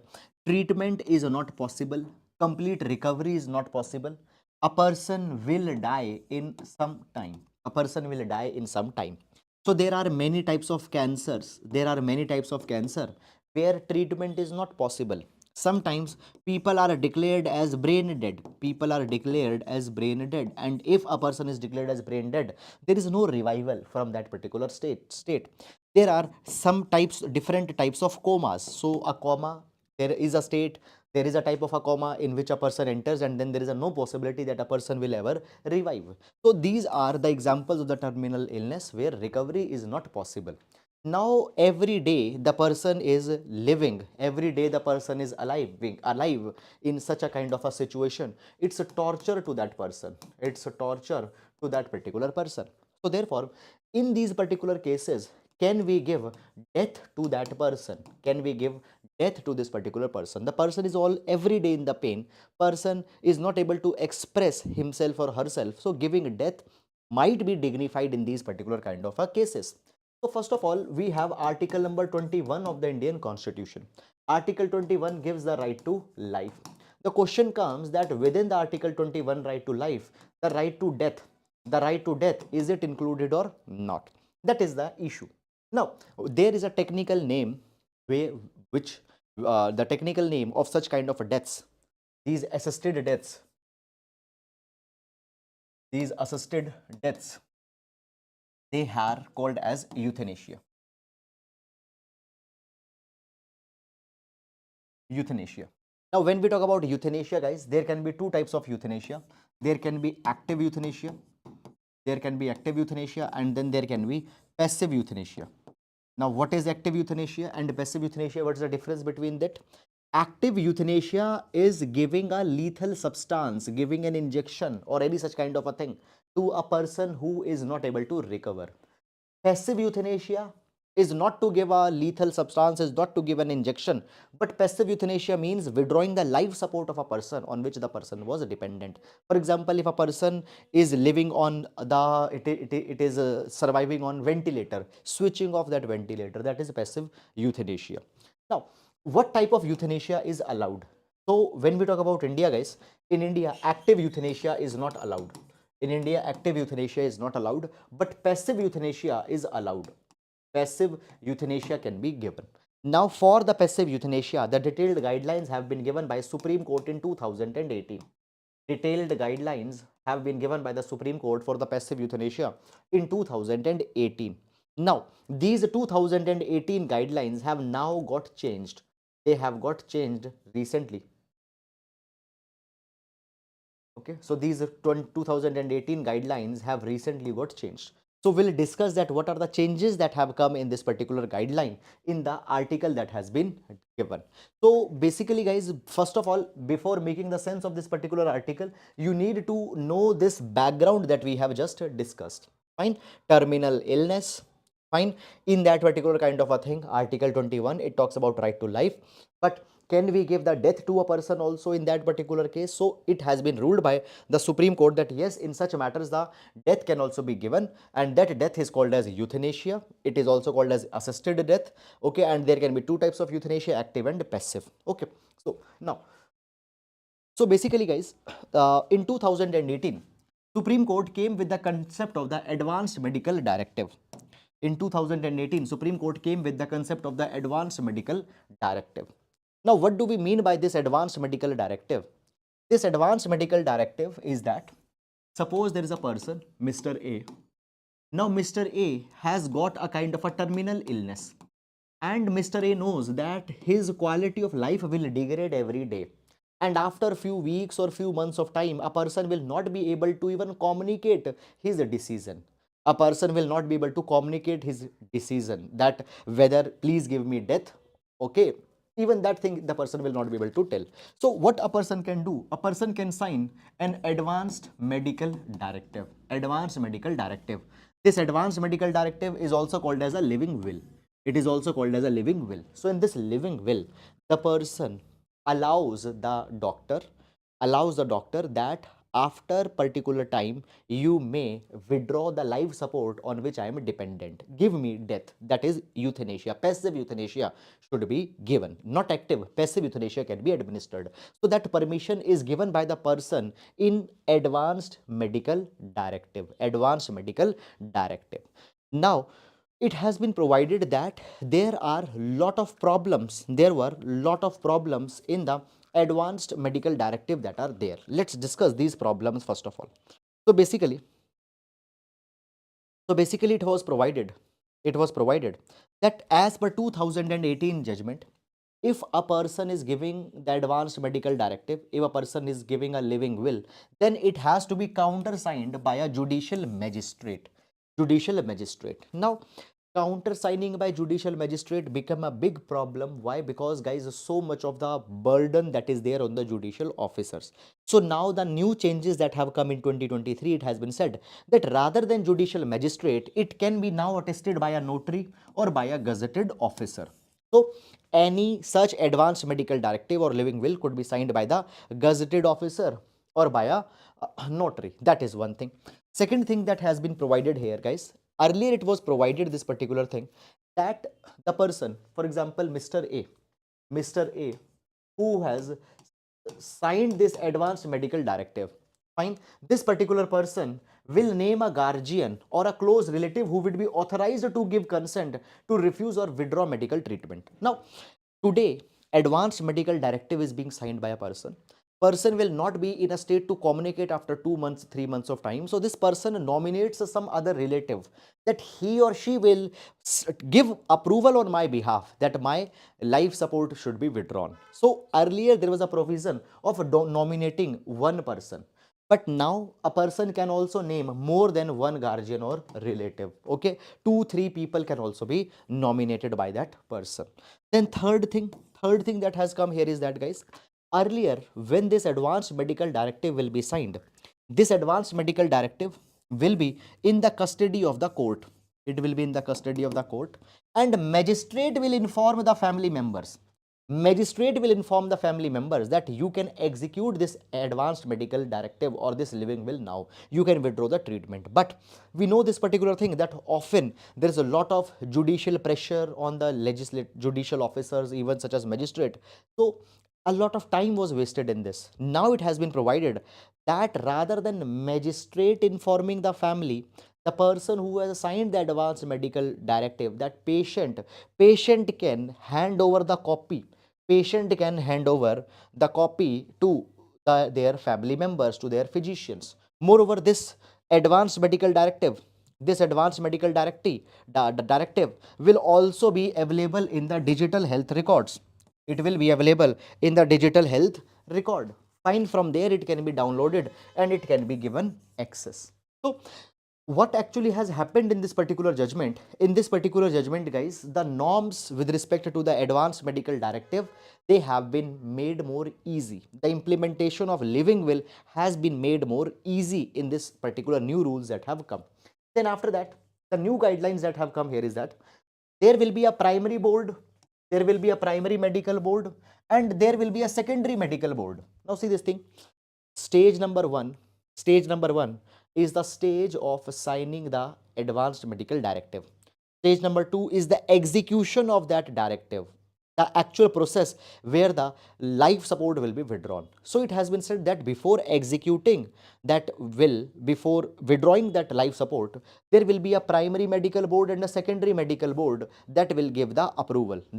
treatment is not possible, complete recovery is not possible. A person will die in some time. A person will die in some time. So there are many types of cancers. There are many types of cancer where treatment is not possible. Sometimes people are declared as brain dead. People are declared as brain dead. And if a person is declared as brain dead, there is no revival from that particular state. There are some types, different types of comas. So a coma, there is a state, there is a type of a coma in which a person enters, and then there is a no possibility that a person will ever revive. So these are the examples of the terminal illness where recovery is not possible. Now every day the person is living, every day the person is alive in such a kind of a situation. It's a torture to that person. It's a torture to that particular person. So therefore, in these particular cases, can we give death to that person? Can we give death to this particular person? The person is all every day in the pain. Person is not able to express himself or herself. So giving death might be dignified in these particular kind of cases. So first of all, we have article number 21 of the Indian Constitution. Article 21 gives the right to life. The question comes that within the article 21 right to life, the right to death, is it included or not? That is the issue. Now, there is a technical name which the technical name of such kind of deaths, these assisted deaths, they are called as euthanasia. Euthanasia. Now, when we talk about euthanasia, guys, there can be two types of euthanasia. There can be active euthanasia. And then there can be passive euthanasia. Now, what is active euthanasia and passive euthanasia? What is the difference between that? Active euthanasia is giving a lethal substance, giving an injection or any such kind of a thing to a person who is not able to recover. Passive euthanasia is not to give a lethal substance, is not to give an injection, but passive euthanasia means withdrawing the life support of a person on which the person was dependent. For example, if a person is living on it is surviving on ventilator, switching off that ventilator, that is passive euthanasia. Now, what type of euthanasia is allowed? So when we talk about India, guys, in India, active euthanasia is not allowed. In India, active euthanasia is not allowed, but passive euthanasia is allowed. Passive euthanasia can be given. Now, for the passive euthanasia, the detailed guidelines have been given by Supreme Court in 2018. Detailed guidelines have been given by the Supreme Court for the passive euthanasia in 2018. Now, these 2018 guidelines have now got changed. They have got changed recently. Okay, so these 2018 guidelines have recently got changed. So we'll discuss that what are the changes that have come in this particular guideline in the article that has been given. So basically, guys, first of all, before making the sense of this particular article, you need to know this background that we have just discussed. Fine. Terminal illness. Fine. In that particular kind of a thing, article 21, it talks about right to life. But can we give the death to a person also in that particular case? So it has been ruled by the Supreme Court that yes, in such matters the death can also be given, and that death is called as euthanasia. It is also called as assisted death. Okay, and there can be two types of euthanasia, active and passive. Okay, so now, so basically, guys, in 2018, Supreme Court came with the concept of the Advanced Medical Directive. In 2018, Supreme Court came with the concept of the Advanced Medical Directive. Now, what do we mean by this Advanced Medical Directive? This Advanced Medical Directive is that, suppose there is a person, Mr. A. Now, Mr. A has got a kind of a terminal illness, and Mr. A knows that his quality of life will degrade every day. And after a few weeks or few months of time, a person will not be able to even communicate his decision. A person will not be able to communicate his decision that whether please give me death, okay, even that thing the person will not be able to tell. So what a person can do? A person can sign an advanced medical directive. Advanced medical directive. This advanced medical directive is also called as a living will. It is also called as a living will. So in this living will, the person allows the doctor that after particular time you may withdraw the life support on which I am dependent. Give me death. That is euthanasia. Passive euthanasia should be given. Not active. Passive euthanasia can be administered. So that permission is given by the person in advanced medical directive. Advanced medical directive. Now, it has been provided that there were lot of problems in the advanced medical directive that are there. Let's discuss these problems first of all. So basically, it was provided that as per 2018 judgment, if a person is giving the advanced medical directive, if a person is giving a living will, then it has to be countersigned by a judicial magistrate. Judicial magistrate. Now, countersigning by judicial magistrate become a big problem. Why? Because guys, so much of the burden that is there on the judicial officers. So now the new changes that have come in 2023, it has been said that rather than judicial magistrate, it can be now attested by a notary or by a gazetted officer. So any such advanced medical directive or living will could be signed by the gazetted officer or by a notary. That is one thing. Second thing that has been provided here, guys, earlier it was provided this particular thing that the person, for example, Mr. A, who has signed this advanced medical directive, fine, this particular person will name a guardian or a close relative who would be authorized to give consent to refuse or withdraw medical treatment. Now, today, advanced medical directive is being signed by a person will not be in a state to communicate after 2 months, 3 months of time. So this person nominates some other relative that he or she will give approval on my behalf that my life support should be withdrawn. So earlier there was a provision of nominating one person. But now a person can also name more than one guardian or relative. Okay, 2, 3 people can also be nominated by that person. Then third thing that has come here is that, guys, earlier when this advanced medical directive will be signed, this advanced medical directive will be in the custody of the court. It will be in the custody of the court, and magistrate will inform the family members. Magistrate will inform the family members that you can execute this advanced medical directive or this living will now. You can withdraw the treatment. But we know this particular thing that often there is a lot of judicial pressure on the judicial officers, even such as magistrate. So a lot of time was wasted in this. Now it has been provided that rather than magistrate informing the family, the person who has signed the advanced medical directive, that patient can hand over the copy. Patient can hand over the copy to their family members, to their physicians. Moreover, this advanced medical directive will also be available in the digital health records. It will be available in the digital health record. Fine, from there it can be downloaded and it can be given access. So what actually has happened in this particular judgment? In this particular judgment, guys, the norms with respect to the advanced medical directive, they have been made more easy. The implementation of living will has been made more easy in this particular new rules that have come. Then after that, the new guidelines that have come here is that there will be a primary board, there will be a primary medical board, and there will be a secondary medical board. Now see this thing. Stage number one is the stage of signing the advanced medical directive. Stage number 2 is the execution of that directive, the actual process where the life support will be withdrawn. So it has been said that before executing that will, before withdrawing that life support, there will be a primary medical board and a secondary medical board that will give the approval.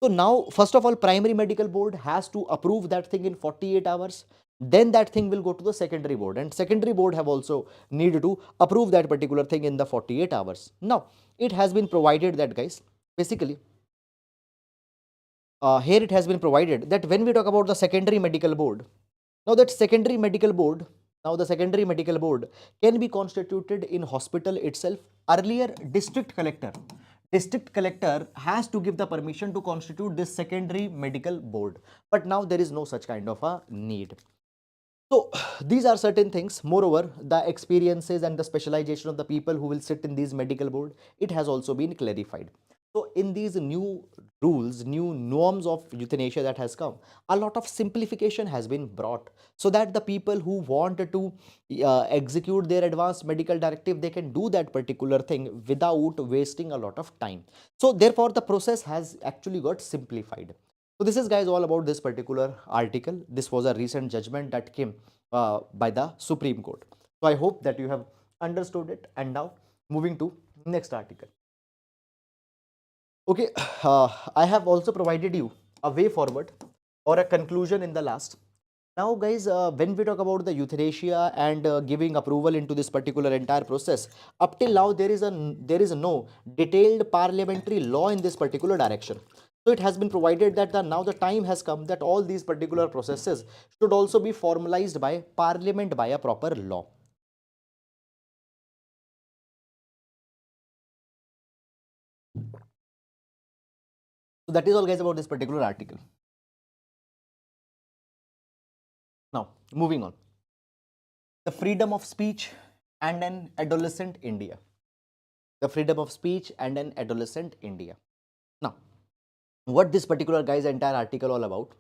So now, first of all, primary medical board has to approve that thing in 48 hours. Then that thing will go to the secondary board, and secondary board have also needed to approve that particular thing in the 48 hours. Now, it has been provided that, guys, basically, here it has been provided that when we talk about the secondary medical board, now the secondary medical board can be constituted in hospital itself. Earlier, district collector has to give the permission to constitute this secondary medical board, but now there is no such kind of a need. So these are certain things. Moreover, the experiences and the specialization of the people who will sit in these medical board, it has also been clarified. So in these new rules, new norms of euthanasia that has come, a lot of simplification has been brought so that the people who want to execute their advanced medical directive, they can do that particular thing without wasting a lot of time. So therefore, the process has actually got simplified. So this is, guys, all about this particular article. This was a recent judgment that came by the Supreme Court. So I hope that you have understood it. And now moving to next article. Okay, I have also provided you a way forward or a conclusion in the last. Now, guys, when we talk about the euthanasia and giving approval into this particular entire process, up till now there is no detailed parliamentary law in this particular direction. So it has been provided that now the time has come that all these particular processes should also be formalized by parliament by a proper law. So that is all, guys, about this particular article. Now, moving on. The freedom of speech and an adolescent India. The freedom of speech and an adolescent India. Now, what this particular, guy's entire article all about?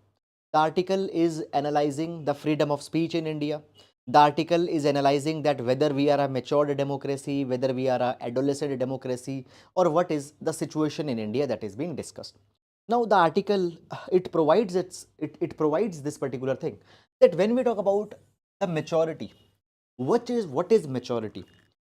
The article is analyzing the freedom of speech in India. The article is analyzing that whether we are a matured democracy, whether we are a adolescent democracy, or what is the situation in India that is being discussed. Now the article, it provides it provides this particular thing, that when we talk about the maturity, what is maturity?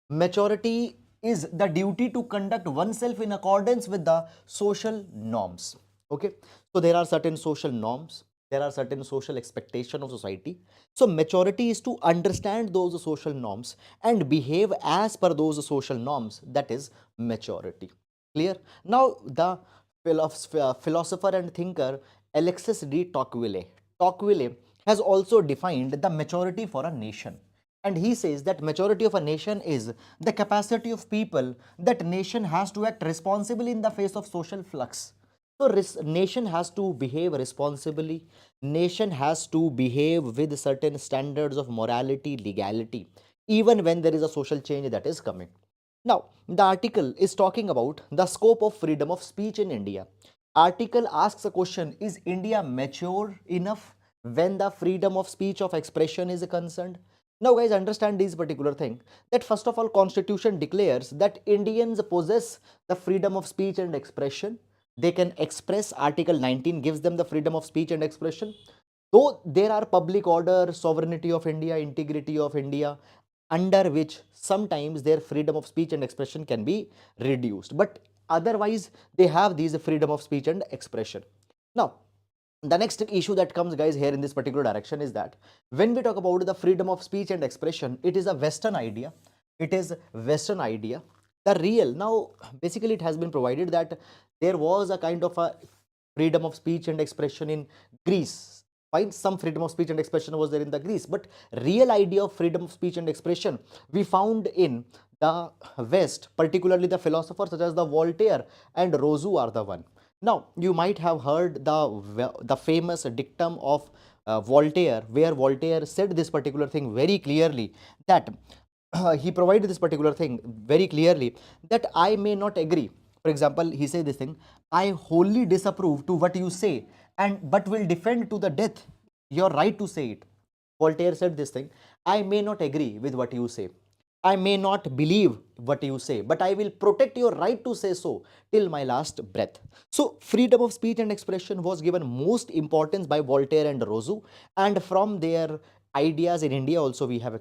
Maturity is the duty to conduct oneself in accordance with the social norms. Okay, so there are certain social norms, there are certain social expectations of society. So maturity is to understand those social norms and behave as per those social norms. That is maturity. Clear? Now the philosopher and thinker Alexis de Tocqueville has also defined the maturity for a nation. And he says that maturity of a nation is the capacity of people that nation has to act responsibly in the face of social flux. So nation has to behave responsibly. Nation has to behave with certain standards of morality, legality, even when there is a social change that is coming. Now, the article is talking about the scope of freedom of speech in India. Article asks a question: is India mature enough when the freedom of speech of expression is concerned? Now, guys, understand this particular thing, that first of all, Constitution declares that Indians possess the freedom of speech and expression. They can express. Article 19 gives them the freedom of speech and expression. Though there are public order, sovereignty of India, integrity of India, under which sometimes their freedom of speech and expression can be reduced, but otherwise they have these freedom of speech and expression. Now, the next issue that comes, guys, here in this particular direction is that when we talk about the freedom of speech and expression, it is a Western idea. It is Western idea. The real, now basically it has been provided that there was a kind of a freedom of speech and expression in Greece. Fine, some freedom of speech and expression was there in the Greece, but real idea of freedom of speech and expression we found in the West, particularly the philosophers such as the Voltaire and Rousseau are the one. Now, you might have heard the famous dictum of Voltaire, where Voltaire said this particular thing very clearly, that he provided this particular thing very clearly, that I may not agree. For example, he said this thing: I wholly disapprove to what you say, and but will defend to the death your right to say it. Voltaire said this thing: I may not agree with what you say, I may not believe what you say, but I will protect your right to say so till my last breath. So, freedom of speech and expression was given most importance by Voltaire and Rousseau, and from their ideas in India also we have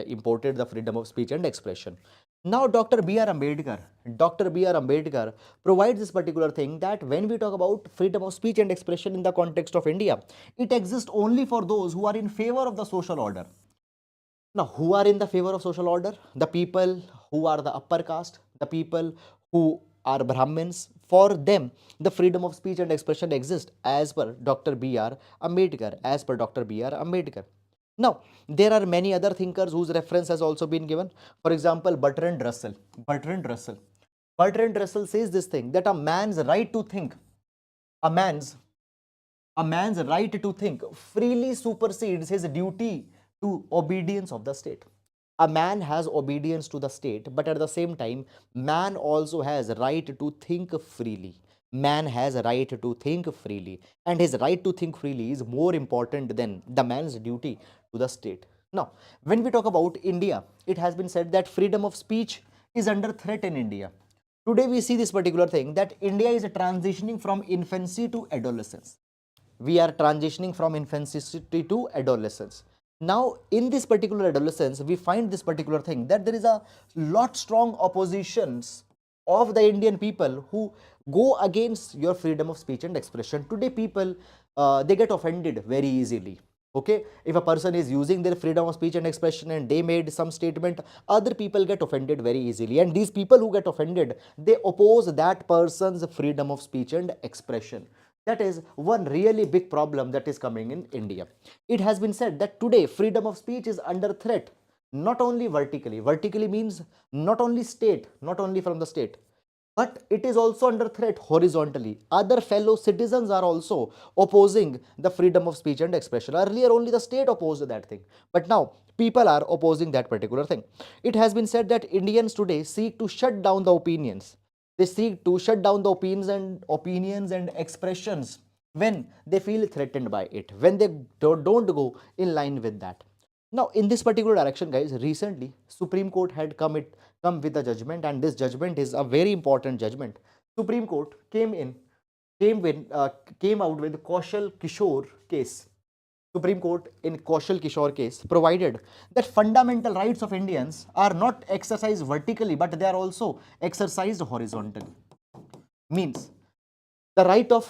imported the freedom of speech and expression. Now, Dr. B.R. Ambedkar provides this particular thing, that when we talk about freedom of speech and expression in the context of India, it exists only for those who are in favor of the social order. Now, who are in the favor of social order? The people who are the upper caste, the people who are Brahmins. For them, the freedom of speech and expression exists as per Dr. B.R. Ambedkar. As per Dr. B.R. Ambedkar. Now, there are many other thinkers whose reference has also been given. For example, Bertrand Russell. Bertrand Russell says this thing, that a man's right to think, a man's right to think freely supersedes his duty to obedience of the state. A man has obedience to the state, but at the same time, man also has right to think freely. Man has a right to think freely, and his right to think freely is more important than the man's duty to the state. Now, when we talk about India, it has been said that freedom of speech is under threat in India. Today we see this particular thing, that India is transitioning from infancy to adolescence. We are transitioning from infancy to adolescence. Now, in this particular adolescence, we find this particular thing, that there is a lot strong oppositions of the Indian people who go against your freedom of speech and expression. Today, people they get offended very easily. Okay, if a person is using their freedom of speech and expression and they made some statement, other people get offended very easily, and these people who get offended, they oppose that person's freedom of speech and expression. That is one really big problem that is coming in India. It has been said that today freedom of speech is under threat, not only vertically. Vertically means not only state, not only from the state, but it is also under threat horizontally. Other fellow citizens are also opposing the freedom of speech and expression. Earlier, only the state opposed that thing, but now people are opposing that particular thing. It has been said that Indians today seek to shut down the opinions. They seek to shut down the opinions and expressions when they feel threatened by it, when they don't go in line with that. Now, in this particular direction, guys, recently Supreme Court had come with a judgment, and this judgment is a very important judgment. Supreme Court came with came out with Kaushal Kishore case. Supreme Court in Kaushal Kishore case provided that fundamental rights of Indians are not exercised vertically, but they are also exercised horizontally. Means the right of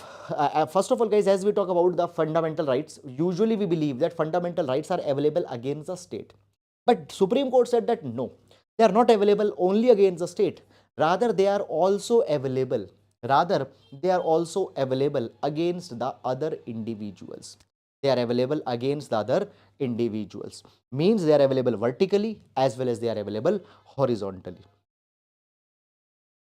first of all, guys, as we talk about the fundamental rights, usually we believe that fundamental rights are available against the state, but Supreme Court said that no, they are not available only against the state, rather they are also available against the other individuals. They are available against the other individuals, means they are available vertically as well as they are available horizontally.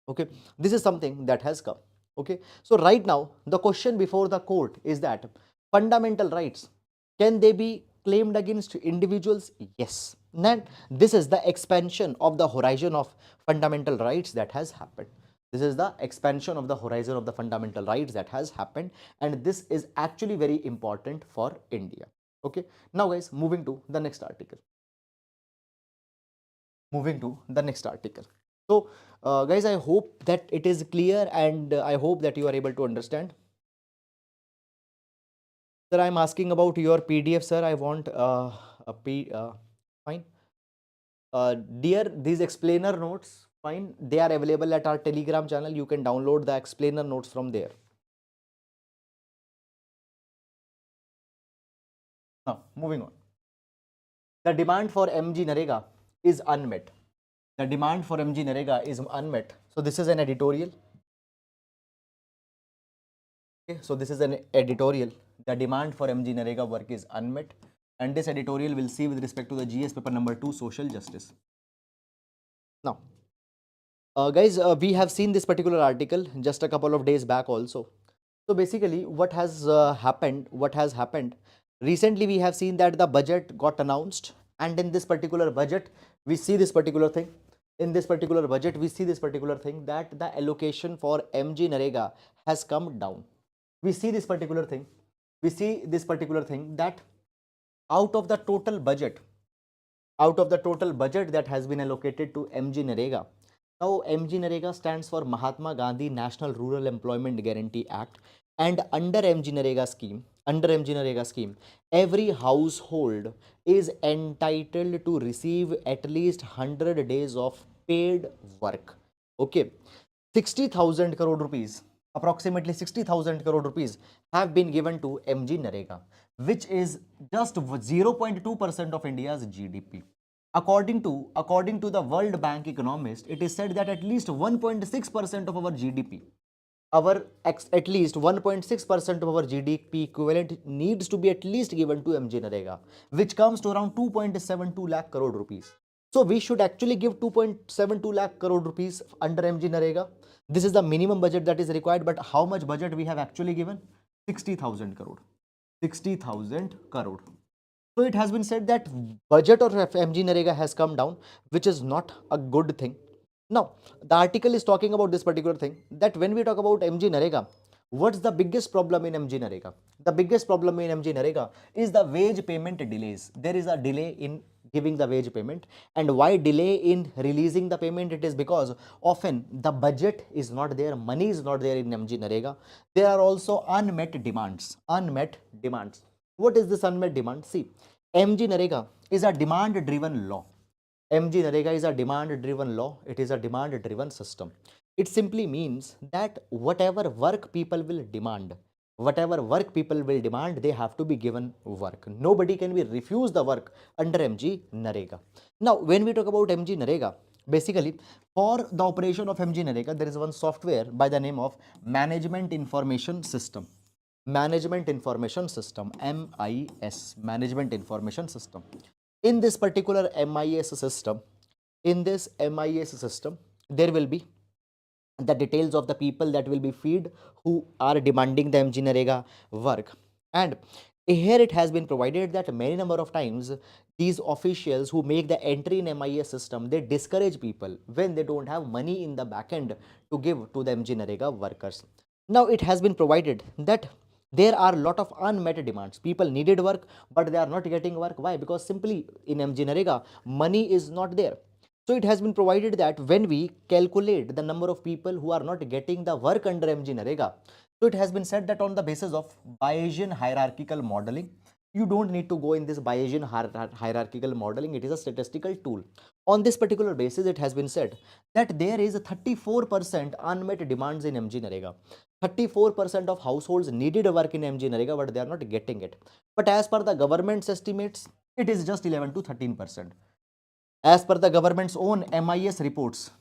Okay, this is something that has come. Okay, so right now the question before the court is that fundamental rights, can they be claimed against individuals? Yes. And this is the expansion of the horizon of fundamental rights that has happened. This is the expansion of the horizon of the fundamental rights that has happened, and this is actually very important for India. Okay, now guys, moving to the next article. So guys, I hope that it is clear, and I hope that you are able to understand. Sir, I am asking about your PDF, sir. I want fine. Dear, these explainer notes, fine, they are available at our Telegram channel. You can download the explainer notes from there. Now, moving on. The demand for MG Narega is unmet. The demand for MG Narega is unmet. So this is an editorial. Okay, so this is an editorial. The demand for MG Narega work is unmet, and this editorial will see with respect to the GS paper number 2, social justice. Now, guys, we have seen this particular article just a couple of days back also. So basically, what has happened recently, we have seen that the budget got announced, and in this particular budget, we see this particular thing. In this particular budget, we see this particular thing, that the allocation for MG Narega has come down. We see this particular thing. That out of the total budget that has been allocated to MG Narega, now MG Narega stands for Mahatma Gandhi National Rural Employment Guarantee Act, and under MG Narega scheme, every household is entitled to receive at least 100 days of paid work. Okay, 60,000 crore rupees, approximately 60,000 crore rupees have been given to MG Narega, which is just 0.2% of India's GDP. According to the World Bank economist, it is said that at least 1.6% of our GDP, at least 1.6% of our GDP equivalent needs to be at least given to MG Narega, which comes to around 2.72 lakh crore rupees. So we should actually give 2.72 lakh crore rupees under MG Narega. This is the minimum budget that is required, but how much budget we have actually given? 60,000 crore. 60,000 crore. So it has been said that budget of MG Narega has come down, which is not a good thing. Now, the article is talking about this particular thing, that when we talk about MG Narega, what's the biggest problem in MG Narega? The biggest problem in MG Narega is the wage payment delays. There is a delay in giving the wage payment. And why delay in releasing the payment? It is because often the budget is not there, money is not there in MG Narega. There are also unmet demands. Unmet demands. What is this unmet demand? See, MG Narega is a demand driven law. MG Narega is a demand driven law. It is a demand driven system. It simply means that whatever work people will demand, they have to be given work. Nobody can be refused the work under MG Narega. Now, when we talk about MG Narega, basically for the operation of MG Narega, there is one software by the name of Management Information System. Management Information System, MIS, Management Information System. In this particular MIS system, there will be the details of the people that will be feed who are demanding the MG Narega work. And here it has been provided that many number of times these officials who make the entry in MIS system, they discourage people when they don't have money in the back end to give to the MG Narega workers. Now it has been provided that there are a lot of unmet demands. People needed work, but they are not getting work. Why? Because simply in MG Narega, money is not there. So it has been provided that when we calculate the number of people who are not getting the work under MG Narega, so it has been said that on the basis of Bayesian hierarchical modeling, you don't need to go in this Bayesian hierarchical modeling. It is a statistical tool. On this particular basis, it has been said that there is a 34% unmet demands in MG Narega. 34% of households needed work in MG Narega, but they are not getting it. But as per the government's estimates, it is just 11 to 13%. As per the government's own MIS reports,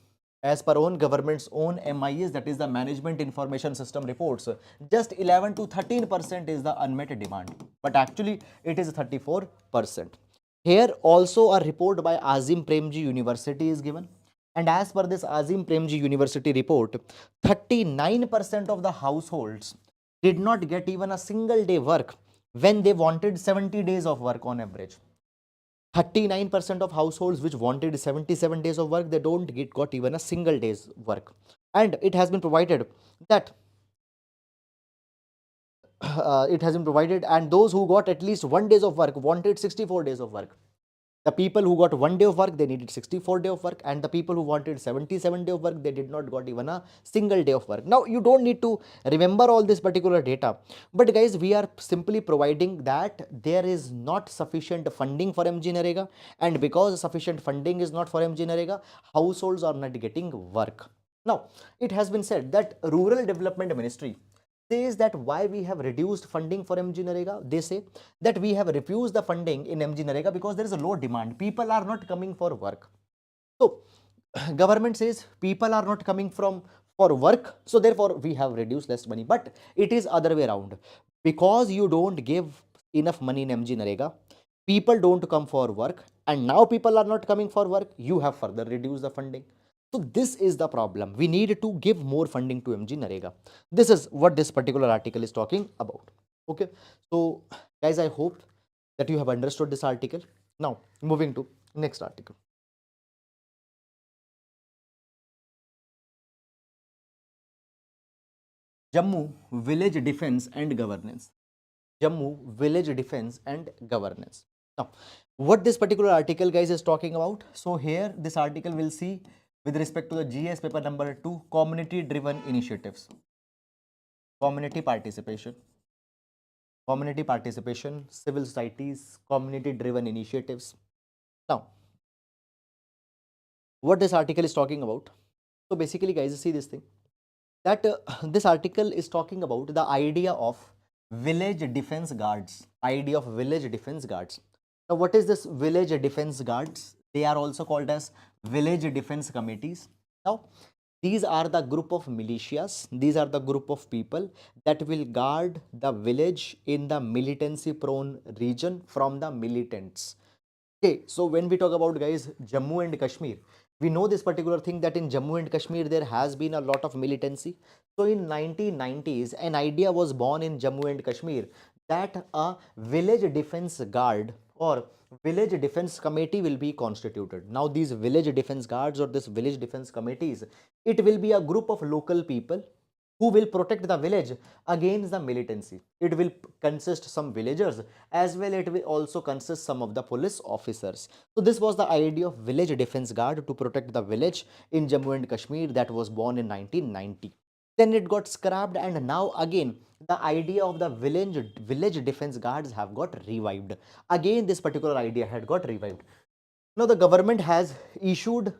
as per government's own MIS, that is the Management Information System reports, just 11 to 13% is the unmet demand, but actually it is 34%. Here also a report by Azim Premji University is given, and as per this Azim Premji University report, 39% of the households did not get even a single day work when they wanted 70 days of work on average. 39% of households which wanted 77 days of work, they don't got even a single day's work. And it has been provided that and those who got at least 1 day of work wanted 64 days of work. The people who got 1 day of work, they needed 64 days of work, and the people who wanted 77 days of work, they did not got even a single day of work. Now, you don't need to remember all this particular data, but guys, we are simply providing that there is not sufficient funding for MG Narega, and because sufficient funding is not for MG Narega, households are not getting work. Now, it has been said that Rural Development Ministry says that why we have reduced funding for MG Narega. They say that we have refused the funding in MG Narega because there is a low demand. People are not coming for work. So government says people are not coming for work, so therefore we have reduced less money. But it is other way around. Because you don't give enough money in MG Narega, people don't come for work, and now people are not coming for work, you have further reduced the funding. So this is the problem. We need to give more funding to MG Narega. This is what this particular article is talking about. Okay. So guys, I hope that you have understood this article. Now moving to next article. Jammu Village Defense and Governance. Jammu Village Defense and Governance. Now, what this particular article, guys, is talking about. So here, this article will see with respect to the GS paper number 2, community driven initiatives, community participation, civil societies, community driven initiatives. Now, what this article is talking about. So basically, guys, see this thing, that this article is talking about the idea of village defense guards. Now, what is this village defense guards? They are also called as village defense committees. Now, these are the group of militias. These are the group of people that will guard the village in the militancy prone region from the militants. Okay, so when we talk about, guys, Jammu and Kashmir, we know this particular thing that in Jammu and Kashmir there has been a lot of militancy. So in 1990s, an idea was born in Jammu and Kashmir that a village defense guard or village defense committee will be constituted. Now these village defense guards or this village defense committees, it will be a group of local people who will protect the village against the militancy. It will consist some villagers as well, it will also consist some of the police officers. So this was the idea of village defense guard to protect the village in Jammu and Kashmir that was born in 1990. Then it got scrapped, and now again the idea of the village defense guards have got revived. Again this particular idea had got revived. Now the government has issued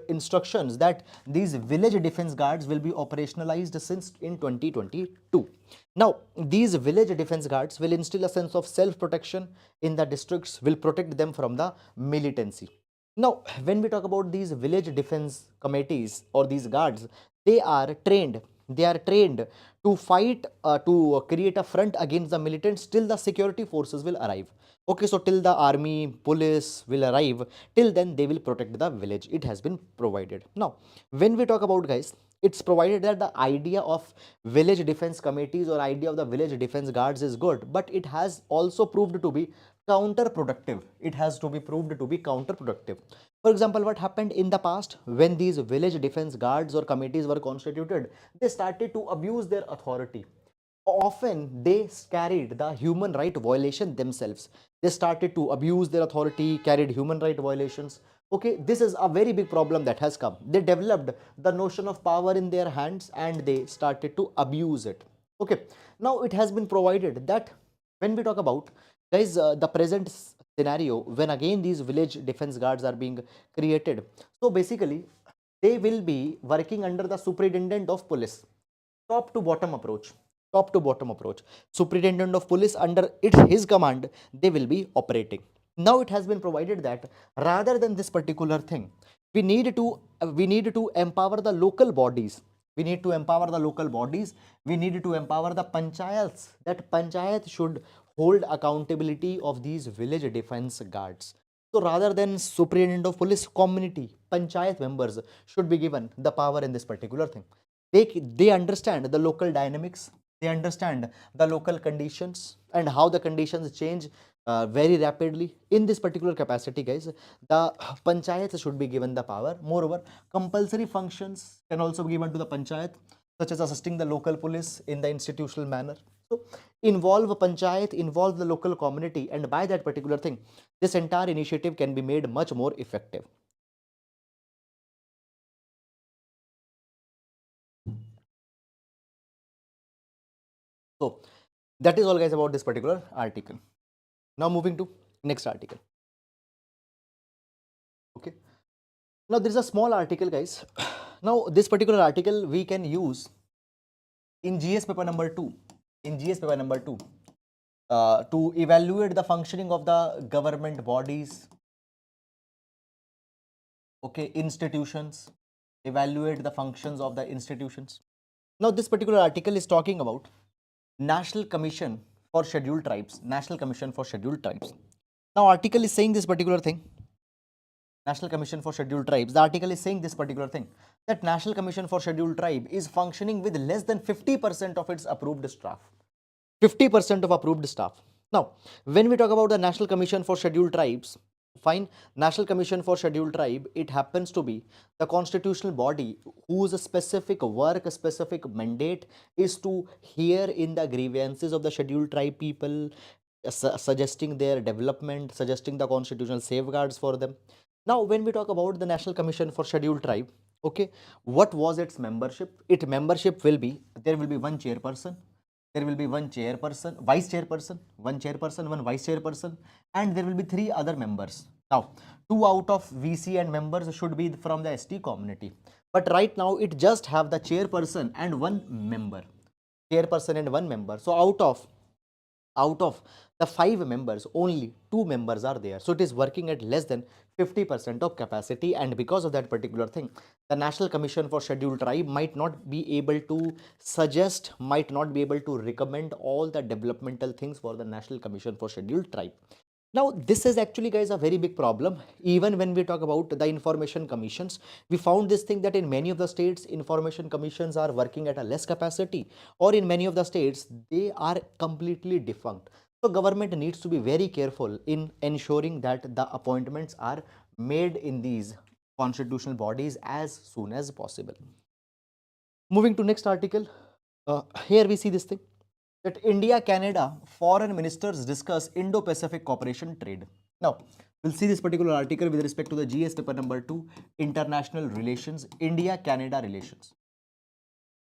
instructions that these village defense guards will be operationalized since in 2022. Now these village defense guards will instill a sense of self-protection in the districts, will protect them from the militancy. Now when we talk about these village defense committees or these guards, they are trained. They are trained to fight, to create a front against the militants till the security forces will arrive. Okay, so till the army, police will arrive, till then they will protect the village. It has been provided. Now, when we talk about, guys, it's provided that the idea of village defense committees or idea of the village defense guards is good, but it has also proved to be counterproductive. It has to be proved to be counterproductive. For example, what happened in the past when these village defense guards or committees were constituted, they started to abuse their authority. Often they carried the human right violation themselves. They started to abuse their authority, carried human right violations. Okay, this is a very big problem that has come. They developed the notion of power in their hands and they started to abuse it. Okay, now it has been provided that when we talk about, guys, the present scenario when again these village defense guards are being created, so basically they will be working under the superintendent of police, top to bottom approach. Top to bottom approach, superintendent of police, under his command they will be operating. Now it has been provided that rather than this particular thing, we need to empower the local bodies. We need to empower the local bodies. We need to empower the panchayats, that panchayat should hold accountability of these village defense guards. So rather than superintendent of police, community panchayat members should be given the power in this particular thing. They understand the local dynamics, they understand the local conditions and how the conditions change very rapidly. In this particular capacity, guys, the panchayat should be given the power. Moreover, compulsory functions can also be given to the panchayat, such as assisting the local police in the institutional manner. So involve a panchayat, involve the local community, and by that particular thing, this entire initiative can be made much more effective. So that is all, guys, about this particular article. Now moving to next article. Okay, now there is a small article, guys. Now this particular article we can use in GS paper number 2, in GS paper number 2, to evaluate the functioning of the government bodies, okay, institutions, evaluate the functions of the institutions. Now this particular article is talking about National Commission for Scheduled Tribes, National Commission for Scheduled Tribes. Now article is saying this particular thing, National Commission for Scheduled Tribes. The article is saying this particular thing, that National Commission for Scheduled Tribe is functioning with less than 50% of its approved staff. 50% of approved staff. Now, when we talk about the National Commission for Scheduled Tribes, fine, National Commission for Scheduled Tribe, it happens to be the constitutional body whose specific work, specific mandate is to hear in the grievances of the scheduled tribe people, suggesting their development, suggesting the constitutional safeguards for them. Now, when we talk about the National Commission for Scheduled Tribe, okay, what was its membership? Its membership will be, there will be one chairperson, there will be one chairperson, vice chairperson, one chairperson, one vice chairperson, and there will be 3 other members. Now, 2 out of VC and members should be from the ST community. But right now, it just have the chairperson and 1 member. Chairperson and 1 member. So out of the 5 members, only 2 members are there. So it is working at less than 50% of capacity, and because of that particular thing, the National Commission for Scheduled Tribe might not be able to suggest, might not be able to recommend all the developmental things for the National Commission for Scheduled Tribe. Now, this is actually, guys, a very big problem. Even when we talk about the information commissions, we found this thing that in many of the states, information commissions are working at a less capacity, or in many of the states, they are completely defunct. So government needs to be very careful in ensuring that the appointments are made in these constitutional bodies as soon as possible. Moving to next article, here we see this thing that India Canada foreign ministers discuss Indo-Pacific cooperation trade. Now we'll see this particular article with respect to the GS paper number 2, international relations, India Canada relations.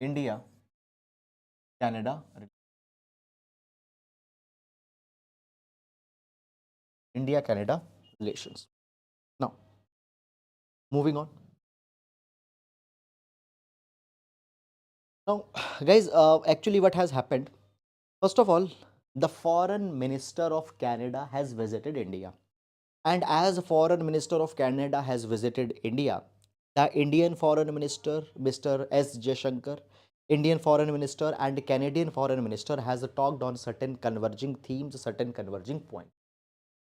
India Canada India Canada relations. Now moving on. Now guys, actually what has happened, first of all, the foreign minister of Canada has visited India. And as foreign minister of Canada has visited India, the Indian foreign minister, Mr. S. Jaishankar, Indian foreign minister and Canadian foreign minister has talked on certain converging themes, certain converging points.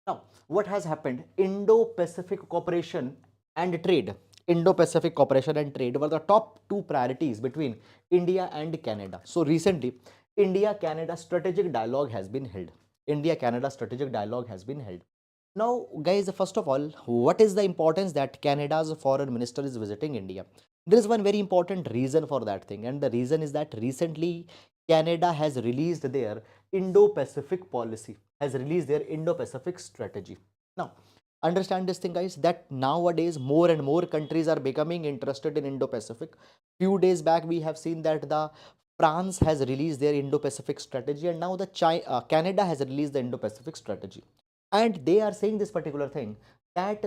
Now, what has happened? Indo-Pacific cooperation and trade. Indo-Pacific cooperation and trade were the top two priorities between India and Canada. So recently, India-Canada strategic dialogue has been held. India-Canada strategic dialogue has been held. Now, guys, first of all, what is the importance that Canada's foreign minister is visiting India? There is one very important reason for that thing, and the reason is that recently Canada has released their Indo-Pacific policy, has released their Indo-Pacific strategy. Now, understand this thing, guys, that nowadays more and more countries are becoming interested in Indo-Pacific. Few days back, we have seen that the France has released their Indo-Pacific strategy, and now the Canada has released the Indo-Pacific strategy. And they are saying this particular thing that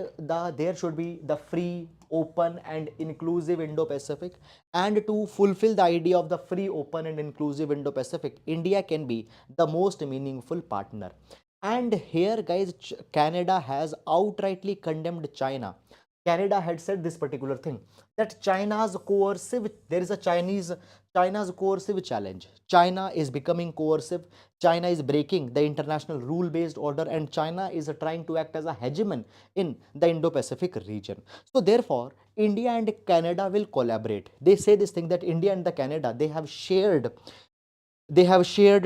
there should be the free, open and inclusive Indo-Pacific, and to fulfill the idea of the free, open and inclusive Indo-Pacific, India can be the most meaningful partner. And here, guys, Canada has outrightly condemned China. Canada had said this particular thing, that China's coercive, there is a China's coercive challenge. China is becoming coercive. China is breaking the international rule-based order, and China is trying to act as a hegemon in the Indo-Pacific region. So therefore, India and Canada will collaborate. They say this thing that India and the Canada, they have shared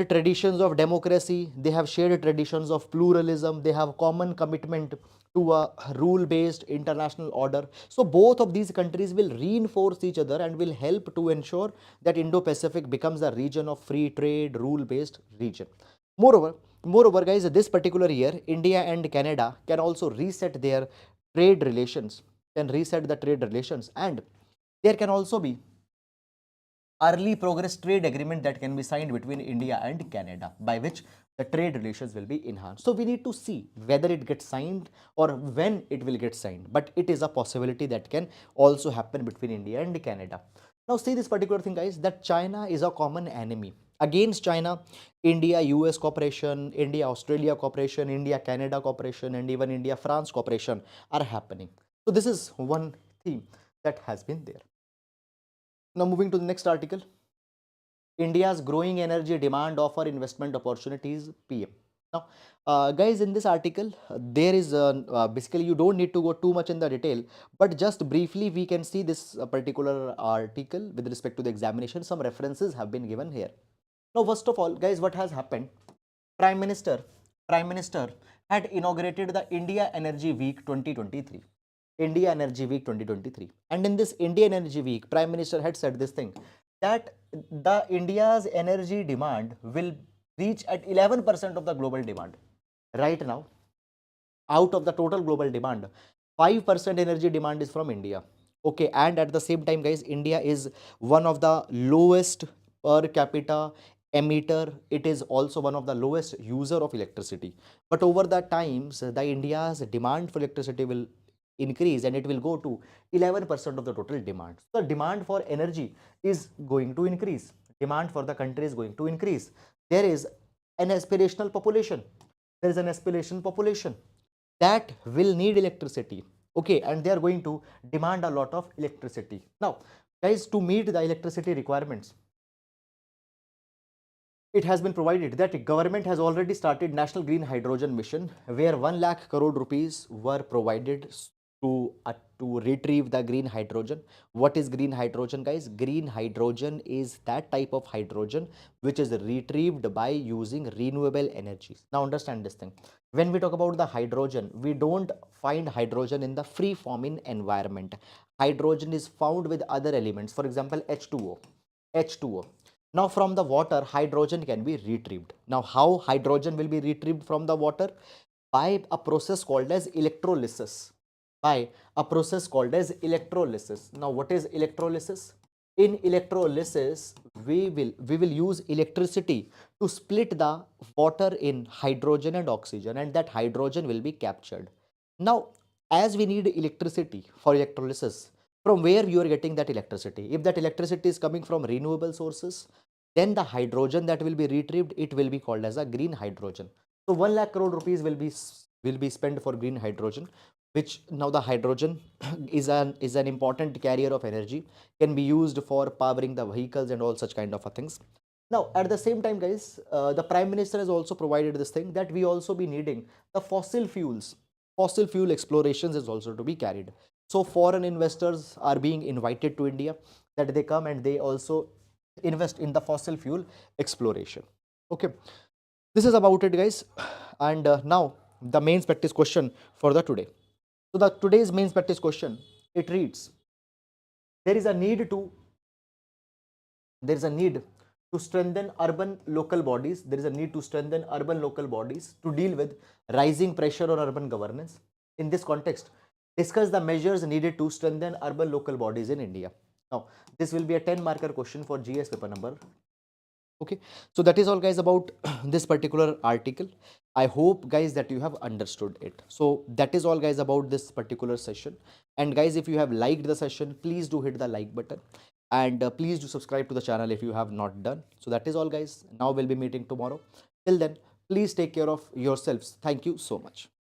traditions of democracy, they have shared traditions of pluralism, they have common commitment to a rule-based international order. So both of these countries will reinforce each other and will help to ensure that Indo-Pacific becomes a region of free trade, rule-based region. Moreover, guys, this particular year, India and Canada can also reset their trade relations, and there can also be early progress trade agreement that can be signed between India and Canada, by which the trade relations will be enhanced. So we need to see whether it gets signed or when it will get signed, but it is a possibility that can also happen between India and Canada. Now see this particular thing, guys, that China is a common enemy. Against China, India US cooperation, India Australia cooperation, India Canada cooperation and even India France cooperation are happening. So this is one theme that has been there. Now moving to the next article, India's growing energy demand offer investment opportunities, PM. Now, guys, in this article, there is basically you don't need to go too much in the detail, but just briefly we can see this particular article with respect to the examination. Some references have been given here. Now, first of all, guys, what has happened? Prime Minister, Prime Minister had inaugurated the India Energy Week 2023. India Energy Week 2023. And in this Indian Energy Week, Prime Minister had said this thing, that the India's energy demand will reach at 11% of the global demand. Right now, out of the total global demand, 5% energy demand is from India. Okay, and at the same time, guys, India is one of the lowest per capita emitter. It is also one of the lowest user of electricity. But over the times, the India's demand for electricity will increase and it will go to 11% of the total demand. So the demand for energy is going to increase. Demand for the country is going to increase. There is an aspirational population. There is an aspirational population that will need electricity. Okay, and they are going to demand a lot of electricity. Now, guys, to meet the electricity requirements, it has been provided that government has already started National Green Hydrogen Mission, where 1 lakh crore rupees were provided to retrieve the green hydrogen. What is green hydrogen, guys? Green hydrogen is that type of hydrogen which is retrieved by using renewable energies. Now understand this thing. When we talk about the hydrogen, we don't find hydrogen in the free form in environment. Hydrogen is found with other elements, for example H2O. Now from the water, hydrogen can be retrieved. Now how hydrogen will be retrieved from the water? By a process called as electrolysis. By a process called as electrolysis. Now what is electrolysis? In electrolysis, we will use electricity to split the water in hydrogen and oxygen, and that hydrogen will be captured. Now, as we need electricity for electrolysis, from where you are getting that electricity? If that electricity is coming from renewable sources, then the hydrogen that will be retrieved, it will be called as a green hydrogen. So 1 lakh crore rupees will be spent for green hydrogen, which now the hydrogen is an important carrier of energy, can be used for powering the vehicles and all such kind of things. Now at the same time, guys, the prime minister has also provided this thing that we also be needing the fossil fuels. Fossil fuel explorations is also to be carried. So foreign investors are being invited to India, that they come and they also invest in the fossil fuel exploration. Okay, this is about it, guys. And now the main practice question for the today. So the today's main practice question, it reads: there is a need to there is a need to strengthen urban local bodies. There is a need to strengthen urban local bodies to deal with rising pressure on urban governance. In this context, discuss the measures needed to strengthen urban local bodies in India. Now, this will be a 10 marker question for GS paper number. Okay, so that is all, guys, about this particular article. I hope, guys, that you have understood it. So that is all, guys, about this particular session. And guys, if you have liked the session, please do hit the like button, and please do subscribe to the channel if you have not done. So that is all, guys. Now we'll be meeting tomorrow. Till then, please take care of yourselves. Thank you so much.